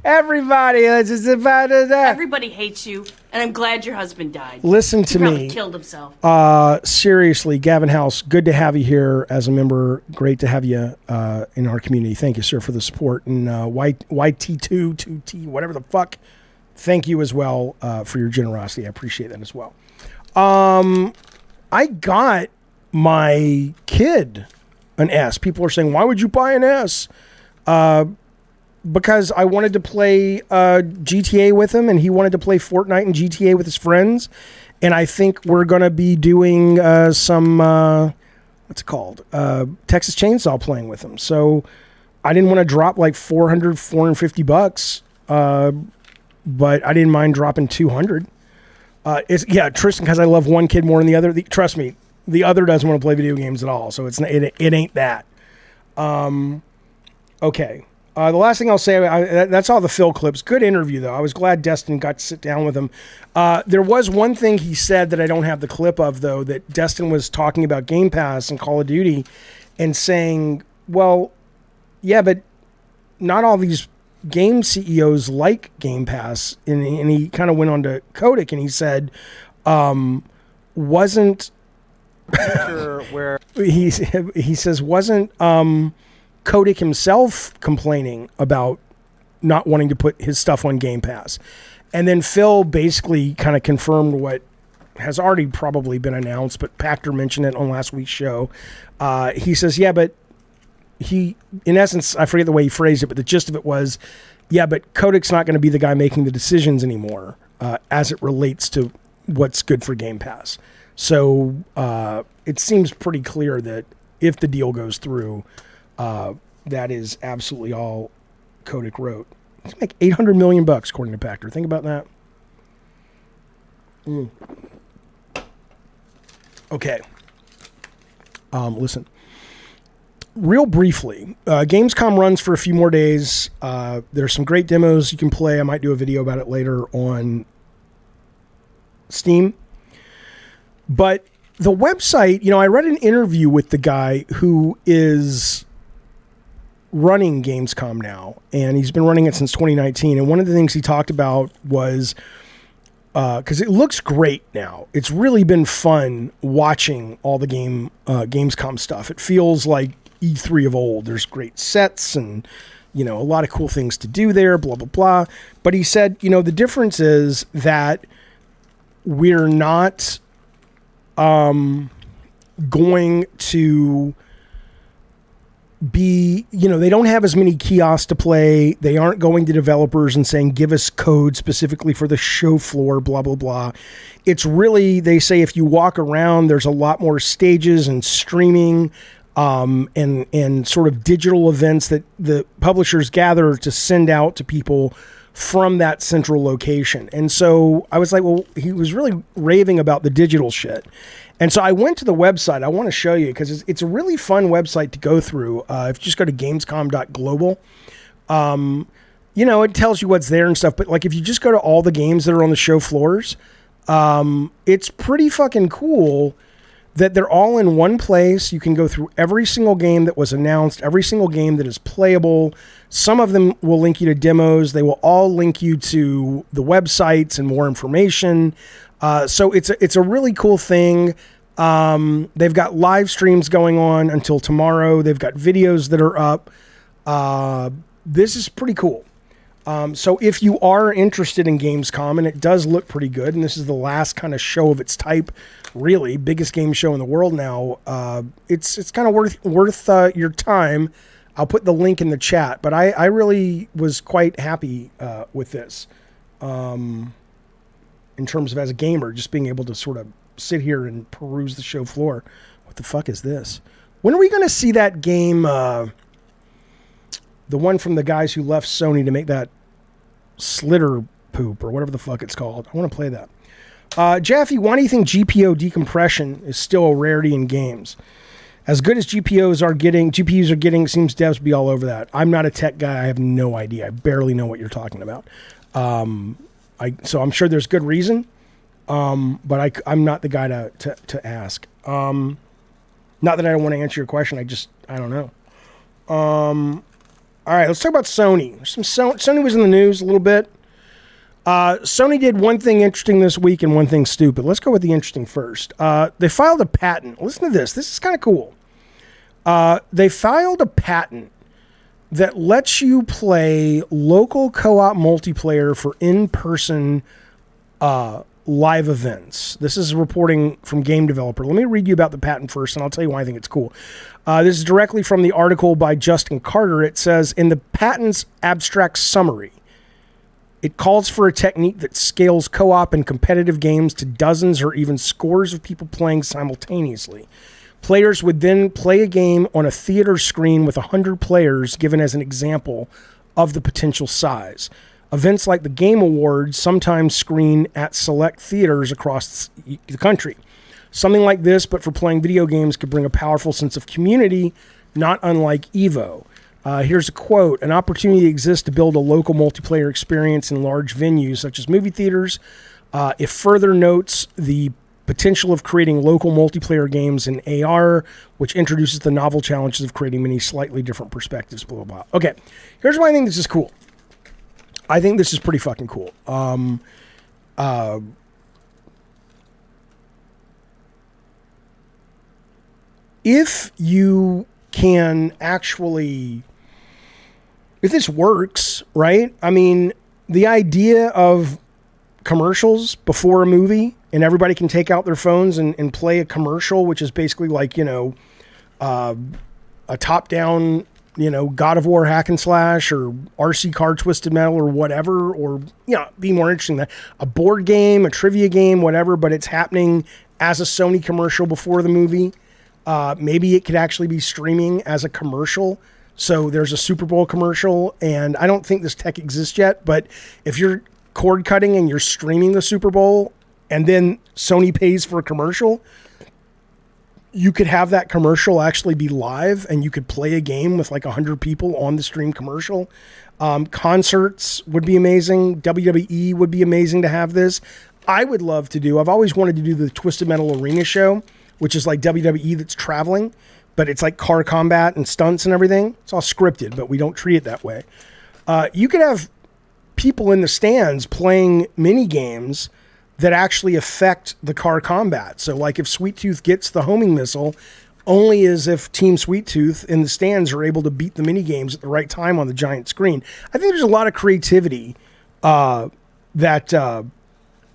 Everybody, everybody hates you, and I'm glad your husband died. Listen to he probably me. Killed himself. Seriously, Gavin House, good to have you here as a member. Great to have you in our community. Thank you, sir, for the support. And YT2, 2T, whatever the fuck, thank you as well for your generosity. I appreciate that as well. I got my kid an S. People are saying, why would you buy an S? Because I wanted to play GTA with him, and he wanted to play Fortnite and GTA with his friends. And I think we're going to be doing some, what's it called? Texas Chainsaw playing with him. So I didn't want to drop like $450, but I didn't mind dropping 200. Tristan, because I love one kid more than the other. Trust me, the other doesn't want to play video games at all. So it ain't that. Okay. The last thing I'll say, that's all the Phil clips. Good interview, though. I was glad Destin got to sit down with him. There was one thing he said that I don't have the clip of, though, that Destin was talking about Game Pass and Call of Duty and saying, well, yeah, but not all these game CEOs like Game Pass. And he kind of went on to Kotick and he said, wasn't... where he says, wasn't... Kotick himself complaining about not wanting to put his stuff on Game Pass. And then Phil basically kind of confirmed what has already probably been announced, but Pachter mentioned it on last week's show. He says, yeah, but he, in essence, I forget the way he phrased it, but the gist of it was, yeah, but Kotick's not going to be the guy making the decisions anymore as it relates to what's good for Game Pass. So it seems pretty clear that if the deal goes through, that is absolutely all Kotick wrote. It's like $800 million according to Pachter. Think about that. Okay. Listen. Real briefly, Gamescom runs for a few more days. There's some great demos you can play. I might do a video about it later on Steam. But the website, I read an interview with the guy who is running Gamescom now, and he's been running it since 2019. And one of the things he talked about was, because it looks great now. It's really been fun watching all the Gamescom stuff. It feels like E3 of old. There's great sets and, a lot of cool things to do there, blah, blah, blah. But he said, the difference is that we're not going to be, they don't have as many kiosks to play. They aren't going to developers and saying, give us code specifically for the show floor, blah, blah, blah. It's really, they say if you walk around, there's a lot more stages and streaming and sort of digital events that the publishers gather to send out to people from that central location. And so I was like, well, he was really raving about the digital shit. And so I went to the website. I want to show you because it's a really fun website to go through. If you just go to gamescom.global, it tells you what's there and stuff. But like if you just go to all the games that are on the show floors, it's pretty fucking cool that they're all in one place. You can go through every single game that was announced, every single game that is playable. Some of them will link you to demos. They will all link you to the websites and more information. So it's a really cool thing. They've got live streams going on until tomorrow. They've got videos that are up. This is pretty cool. So if you are interested in Gamescom, and it does look pretty good, and this is the last kind of show of its type, really biggest game show in the world now, it's kind of worth your time. I'll put the link in the chat, but I really was quite happy with this in terms of as a gamer, just being able to sort of sit here and peruse the show floor. What the fuck is this? When are we going to see that game, the one from the guys who left Sony to make that Slitter Poop or whatever the fuck it's called? I want to play that. Jaffe, why do you think GPU decompression is still a rarity in games? As good as GPUs are getting, seems devs to be all over that. I'm not a tech guy. I have no idea. I barely know what you're talking about. So I'm sure there's good reason, but I'm not the guy to ask. Not that I don't want to answer your question. I don't know. All right, let's talk about Sony. Sony was in the news a little bit. Sony did one thing interesting this week and one thing stupid. Let's go with the interesting first. They filed a patent. Listen to this. This is kind of cool. They filed a patent that lets you play local co-op multiplayer for in-person live events. This is reporting from Game Developer. Let me read you about the patent first, and I'll tell you why I think it's cool. This is directly from the article by Justin Carter. It says, in the patent's abstract summary, it calls for a technique that scales co-op and competitive games to dozens or even scores of people playing simultaneously. Players would then play a game on a theater screen with 100 players, given as an example of the potential size. Events like the Game Awards sometimes screen at select theaters across the country. Something like this, but for playing video games, could bring a powerful sense of community, not unlike EVO. Here's a quote. An opportunity exists to build a local multiplayer experience in large venues, such as movie theaters. It further notes the potential of creating local multiplayer games in AR, which introduces the novel challenges of creating many slightly different perspectives, blah, blah, blah. Okay, here's why I think this is cool. I think this is pretty fucking cool. If you can actually, if this works, right? I mean, the idea of commercials before a movie and everybody can take out their phones and play a commercial, which is basically like, a top-down God of War hack and slash or RC Car Twisted Metal or whatever, or, be more interesting than that. A board game, a trivia game, whatever, but it's happening as a Sony commercial before the movie. Maybe it could actually be streaming as a commercial. So there's a Super Bowl commercial, and I don't think this tech exists yet, but if you're cord cutting and you're streaming the Super Bowl and then Sony pays for a commercial, you could have that commercial actually be live and you could play a game with like 100 people on the stream commercial. Concerts would be amazing. WWE would be amazing to have this. I would love to do, I've always wanted to do the Twisted Metal Arena show, which is like WWE that's traveling, but it's like car combat and stunts and everything. It's all scripted, but we don't treat it that way. You could have people in the stands playing mini games that actually affect the car combat. So like if Sweet Tooth gets the homing missile, only as if Team Sweet Tooth in the stands are able to beat the mini games at the right time on the giant screen. I think there's a lot of creativity that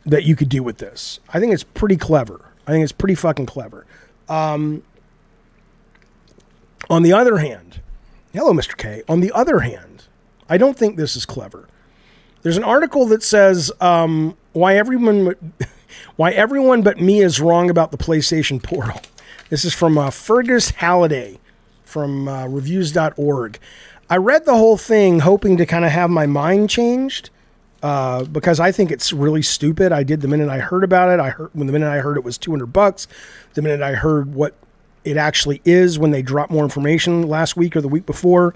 you could do with this. I think it's pretty clever. I think it's pretty fucking clever. On the other hand, hello, Mr. K. On the other hand, I don't think this is clever. There's an article that says why everyone but me is wrong about the PlayStation Portal. This is from Fergus Halliday from reviews.org. I read the whole thing hoping to kind of have my mind changed because I think it's really stupid. I did the minute I heard about it. The minute I heard it was $200. The minute I heard what it actually is when they dropped more information last week or the week before,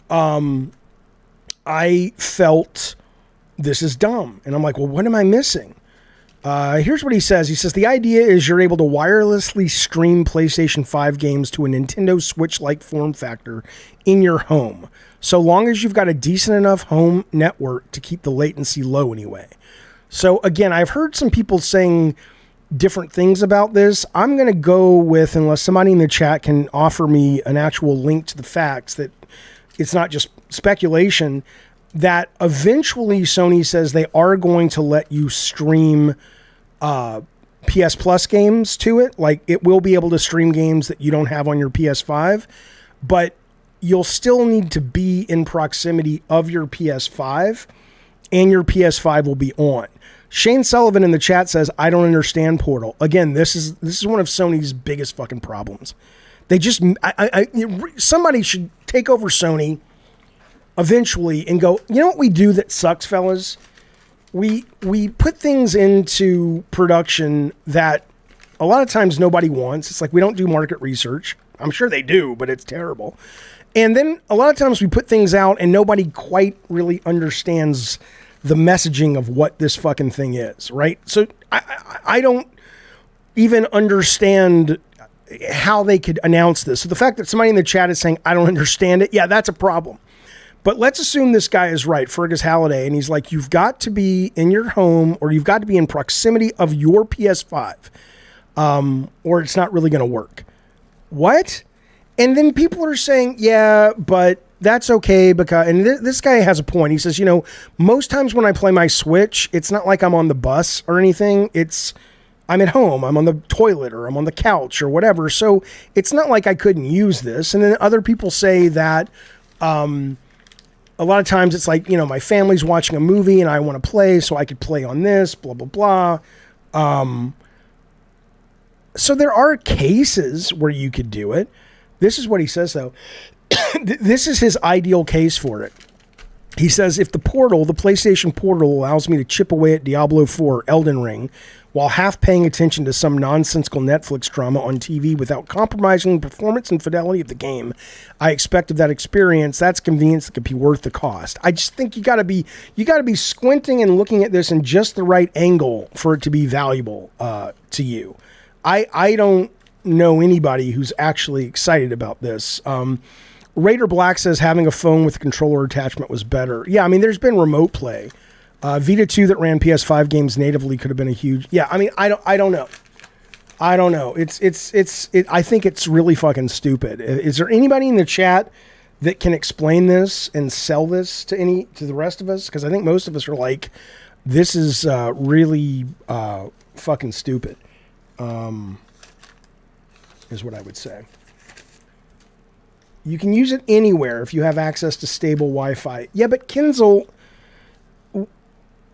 I felt this is dumb. And I'm like, well, what am I missing? Here's what he says. He says, the idea is you're able to wirelessly stream PlayStation 5 games to a Nintendo Switch-like form factor in your home, so long as you've got a decent enough home network to keep the latency low anyway. So again, I've heard some people saying different things about this. I'm going to go with, unless somebody in the chat can offer me an actual link to the facts, that it's not just speculation, that eventually Sony says they are going to let you stream PS Plus games to it. Like, it will be able to stream games that you don't have on your PS5, but you'll still need to be in proximity of your PS5, and your PS5 will be on. Shane Sullivan in the chat says, I don't understand Portal. Again, this is one of Sony's biggest fucking problems. They just, somebody should take over Sony eventually and go, you know what we do that sucks, fellas? We put things into production that a lot of times nobody wants. It's like we don't do market research. I'm sure they do, but it's terrible. And then a lot of times we put things out and nobody quite really understands the messaging of what this fucking thing is, right? So I don't even understand how they could announce this. So the fact that somebody in the chat is saying, I don't understand it, yeah, that's a problem. But let's assume this guy is right, Fergus Halliday, and he's like, you've got to be in your home, or you've got to be in proximity of your PS5, or it's not really going to work. What? And then people are saying, yeah, but that's okay, because, and this guy has a point. He says, most times when I play my Switch, it's not like I'm on the bus or anything. I'm at home, I'm on the toilet, or I'm on the couch or whatever. So it's not like I couldn't use this. And then other people say that, a lot of times it's like, my family's watching a movie and I want to play, so I could play on this, blah, blah, blah. So there are cases where you could do it. This is what he says, though. This is his ideal case for it. He says, if the PlayStation Portal allows me to chip away at Diablo 4 Elden Ring while half paying attention to some nonsensical Netflix drama on TV without compromising the performance and fidelity of the game I expect of that experience, that's convenience that could be worth the cost. I just think you gotta be squinting and looking at this in just the right angle for it to be valuable to you. I don't know anybody who's actually excited about this. Raider Black says having a phone with a controller attachment was better. Yeah, I mean, there's been remote play. Vita 2 that ran PS5 games natively could have been a huge... Yeah, I mean, I don't know. I don't know. I think it's really fucking stupid. Is there anybody in the chat that can explain this and sell this to the rest of us? Because I think most of us are like, this is really fucking stupid, is what I would say. You can use it anywhere if you have access to stable Wi-Fi. Yeah, but Kinzel,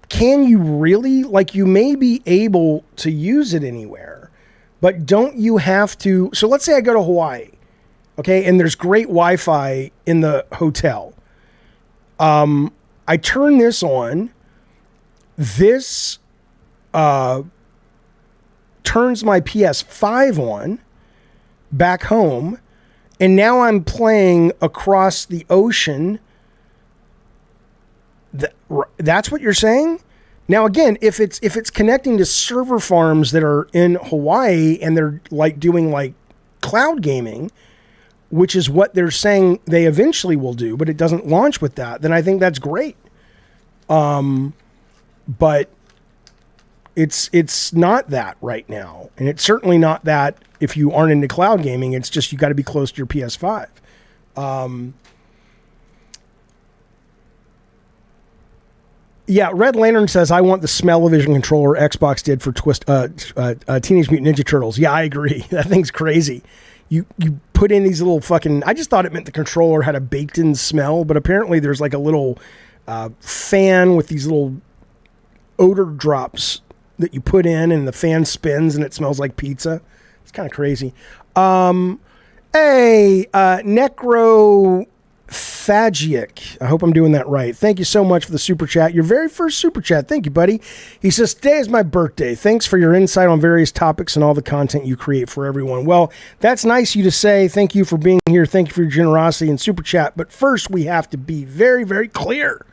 can you really? Like, you may be able to use it anywhere, but don't you have to? So let's say I go to Hawaii, okay, and there's great Wi-Fi in the hotel. I turn this on. This turns my PS5 on back home, and now I'm playing across the ocean. That's what you're saying? Now, again, if it's connecting to server farms that are in Hawaii and they're like doing like cloud gaming, which is what they're saying they eventually will do, but it doesn't launch with that, then I think that's great. But it's not that right now. And it's certainly not that if you aren't into cloud gaming. It's just you got to be close to your PS5. Yeah, Red Lantern says, I want the smell-o-vision controller Xbox did for Teenage Mutant Ninja Turtles. Yeah, I agree. That thing's crazy. You put in these little fucking... I just thought it meant the controller had a baked-in smell, but apparently there's like a little fan with these little odor drops that you put in, and the fan spins, and it smells like pizza. It's kind of crazy. Necro... Fagic. I hope I'm doing that right. Thank you so much for the super chat. Your very first super chat. Thank you, buddy. He says, today is my birthday. Thanks for your insight on various topics and all the content you create for everyone. Well, that's nice of you to say. Thank you for being here. Thank you for your generosity and super chat. But first, we have to be very, very clear.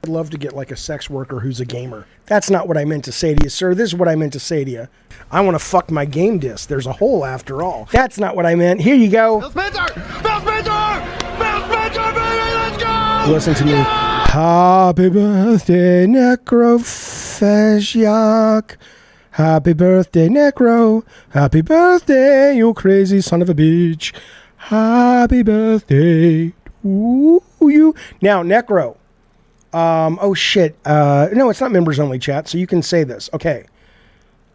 I'd love to get like a sex worker who's a gamer. That's not what I meant to say to you, sir. This is what I meant to say to you. I want to fuck my game disc. There's a hole after all. That's not what I meant. Here you go. Bill Spencer! Bill Spencer! Bill Spencer, baby, let's go! Listen to me. Happy birthday, Necrophagiac. Happy birthday, Necro. Happy birthday, you crazy son of a bitch. Happy birthday. Ooh, you. Now, Necro. Oh shit. No, it's not members only chat, so you can say this. Okay.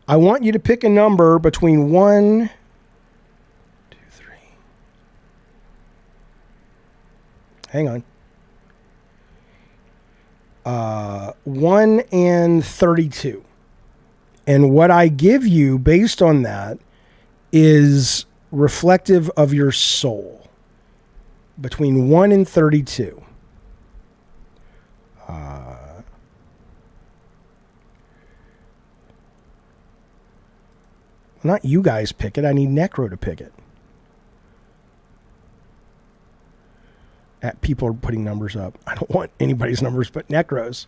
I want you to pick a number between 1, 2, 3. Hang on. 1 and 32. And what I give you based on that is reflective of your soul. Between 1 and 32. Not you guys pick it. I need Necro to pick it. People are putting numbers up. I don't want anybody's numbers but Necro's.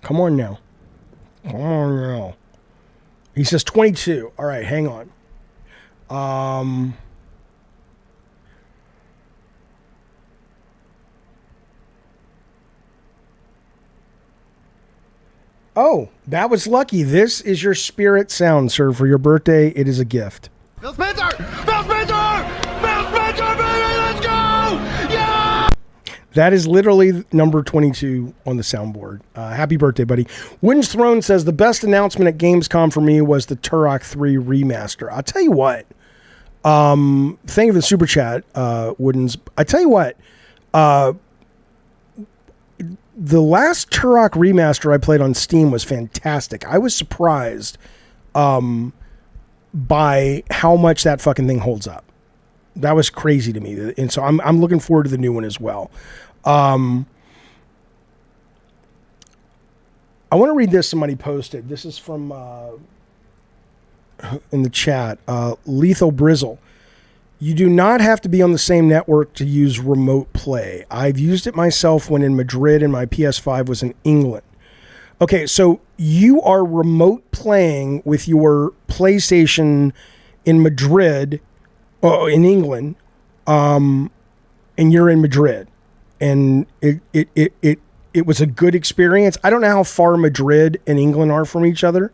Come on now. Come on now. He says 22. All right, hang on. Oh, that was lucky. This is your spirit sound, sir, for your birthday. It is a gift. Bill Spencer! Bill Spencer! Bill Spencer, baby, let's go! Yeah! That is literally number 22 on the soundboard. Happy birthday, buddy. Wooden's Throne says, the best announcement at Gamescom for me was the Turok 3 remaster. I'll tell you what. Thank you for the super chat, Wooden's. I tell you what. The last Turok remaster I played on Steam was fantastic. I was surprised by how much that fucking thing holds up. That was crazy to me. And so I'm looking forward to the new one as well. I want to read this somebody posted. This is from in the chat. Lethal Brizzle. You do not have to be on the same network to use remote play. I've used it myself when in Madrid and my PS5 was in England. Okay, so you are remote playing with your PlayStation in Madrid, in England, and you're in Madrid. And it was a good experience. I don't know how far Madrid and England are from each other,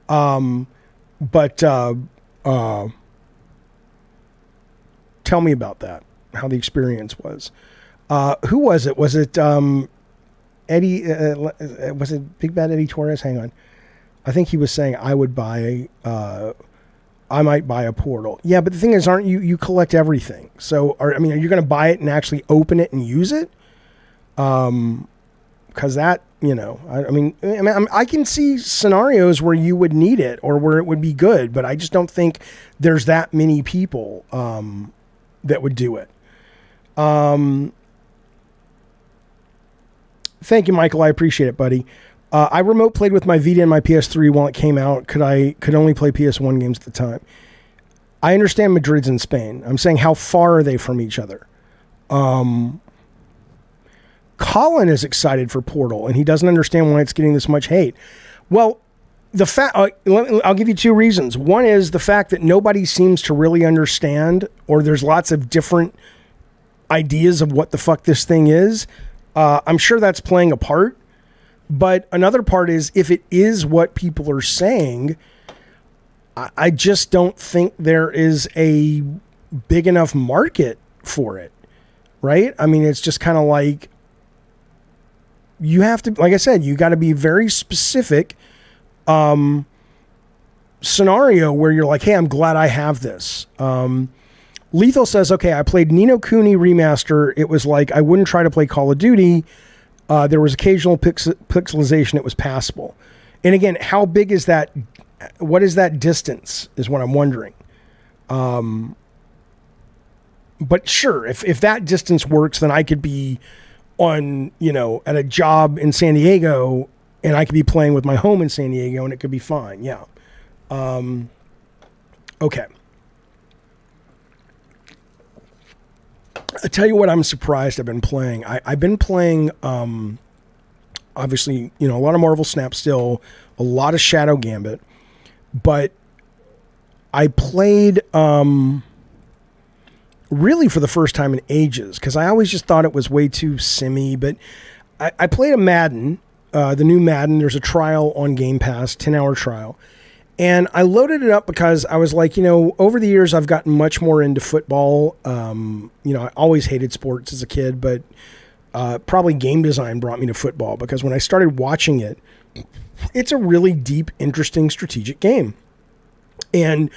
but tell me about that, how the experience was. Who was it? Was it Eddie? Was it Big Bad Eddie Torres? Hang on. I think he was saying I would buy I might buy a Portal. Yeah, but the thing is, aren't you collect everything? So, are you going to buy it and actually open it and use it? Because that, I can see scenarios where you would need it or where it would be good, but I just don't think there's that many people that would do it. Thank you, Michael. I appreciate it, buddy. I remote played with my Vita and my PS3 while it came out. Could only play PS1 games at the time. I understand Madrid's in Spain. I'm saying, how far are they from each other? Colin is excited for Portal, and he doesn't understand why it's getting this much hate. Well, I'll give you two reasons. One is the fact that nobody seems to really understand, or there's lots of different ideas of what the fuck this thing is. I'm sure that's playing a part. But another part is, if it is what people are saying, I just don't think there is a big enough market for it, right? I mean, it's just kind of like, you have to, like I said, you got to be very specific scenario where you're like, hey, I'm glad I have this. Lethal says, okay, I played Ni no Kuni Remaster. It was like, I wouldn't try to play Call of Duty. There was occasional pixelization. It was passable. And again, how big is that? What is that distance is what I'm wondering. But sure, if that distance works, then I could be on, at a job in San Diego, and I could be playing with my home in San Diego, and it could be fine. Yeah. Okay. I'll tell you what I'm surprised I've been playing. I've been playing, obviously, a lot of Marvel Snap still, a lot of Shadow Gambit, but I played really for the first time in ages, because I always just thought it was way too simmy, but I played a Madden, the new Madden. There's a trial on Gamepass, 10-hour trial. And I loaded it up because I was like, over the years, I've gotten much more into football. I always hated sports as a kid, but probably game design brought me to football, because when I started watching it, it's a really deep, interesting, strategic game. And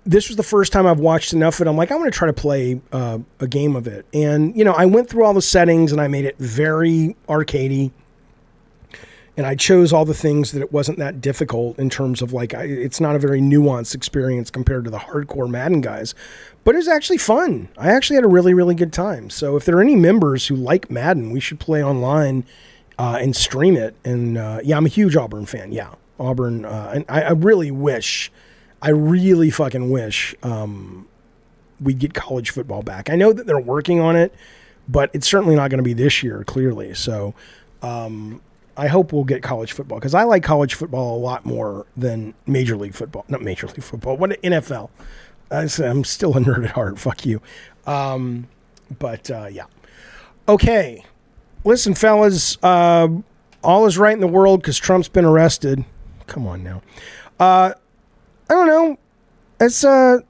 this was the first time I've watched enough of it. I'm like, I want to try to play a game of it. And, I went through all the settings and I made it very arcadey. And I chose all the things that it wasn't that difficult in terms of it's not a very nuanced experience compared to the hardcore Madden guys, but it was actually fun. I actually had a really, really good time. So if there are any members who like Madden, we should play online and stream it. And I'm a huge Auburn fan. Yeah, Auburn. And I really fucking wish we'd get college football back. I know that they're working on it, but it's certainly not going to be this year, clearly. So, I hope we'll get college football, because I like college football a lot more than Major League Football. Not Major League Football. What, NFL? I'm still a nerd at heart. Fuck you. Yeah. Okay. Listen, fellas. All is right in the world because Trump's been arrested. Come on now. I don't know. It's I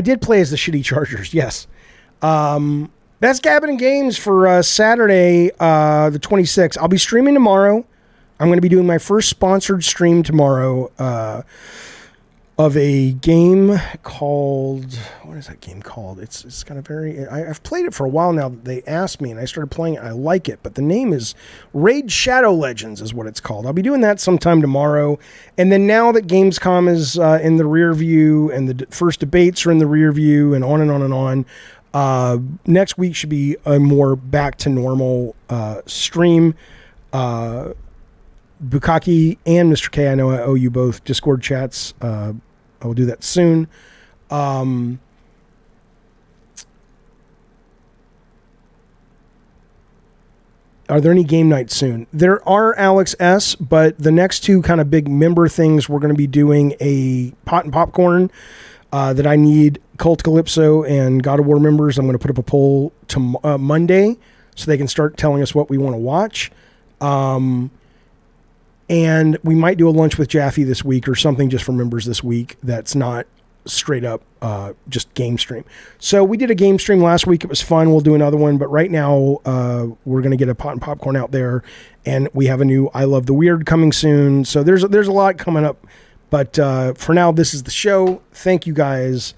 did play as the shitty Chargers. Yes. That's Gabbin' and Games for Saturday, the 26th. I'll be streaming tomorrow. I'm going to be doing my first sponsored stream tomorrow of a game called... What is that game called? It's kind of very... I've played it for a while now. They asked me, and I started playing it. I like it, but the name is Raid Shadow Legends is what it's called. I'll be doing that sometime tomorrow. And then now that Gamescom is in the rear view, and the first debates are in the rear view, and on and on and on... next week should be a more back to normal stream. Bukaki and Mr. K, I know I owe you both Discord chats. I will do that soon. Are there any game nights soon? There are, Alex S., but the next two kind of big member things, we're going to be doing a Pot and Popcorn that I need Cult Calypso and God of War members. I'm going to put up a poll to Monday so they can start telling us what we want to watch. And we might do a lunch with Jaffe this week or something just for members this week that's not straight up just game stream. So we did a game stream last week. It was fun. We'll do another one. But right now we're going to get a Pot and Popcorn out there. And we have a new I Love the Weird coming soon. So there's a lot coming up. But for now, this is the show. Thank you guys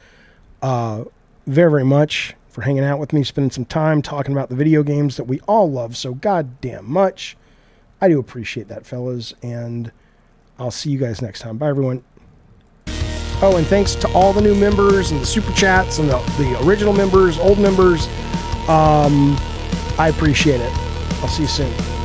very, very much for hanging out with me, spending some time talking about the video games that we all love so goddamn much. I do appreciate that, fellas, and I'll see you guys next time. Bye, everyone. Oh, and thanks to all the new members and the super chats and the original members, old members. I appreciate it. I'll see you soon.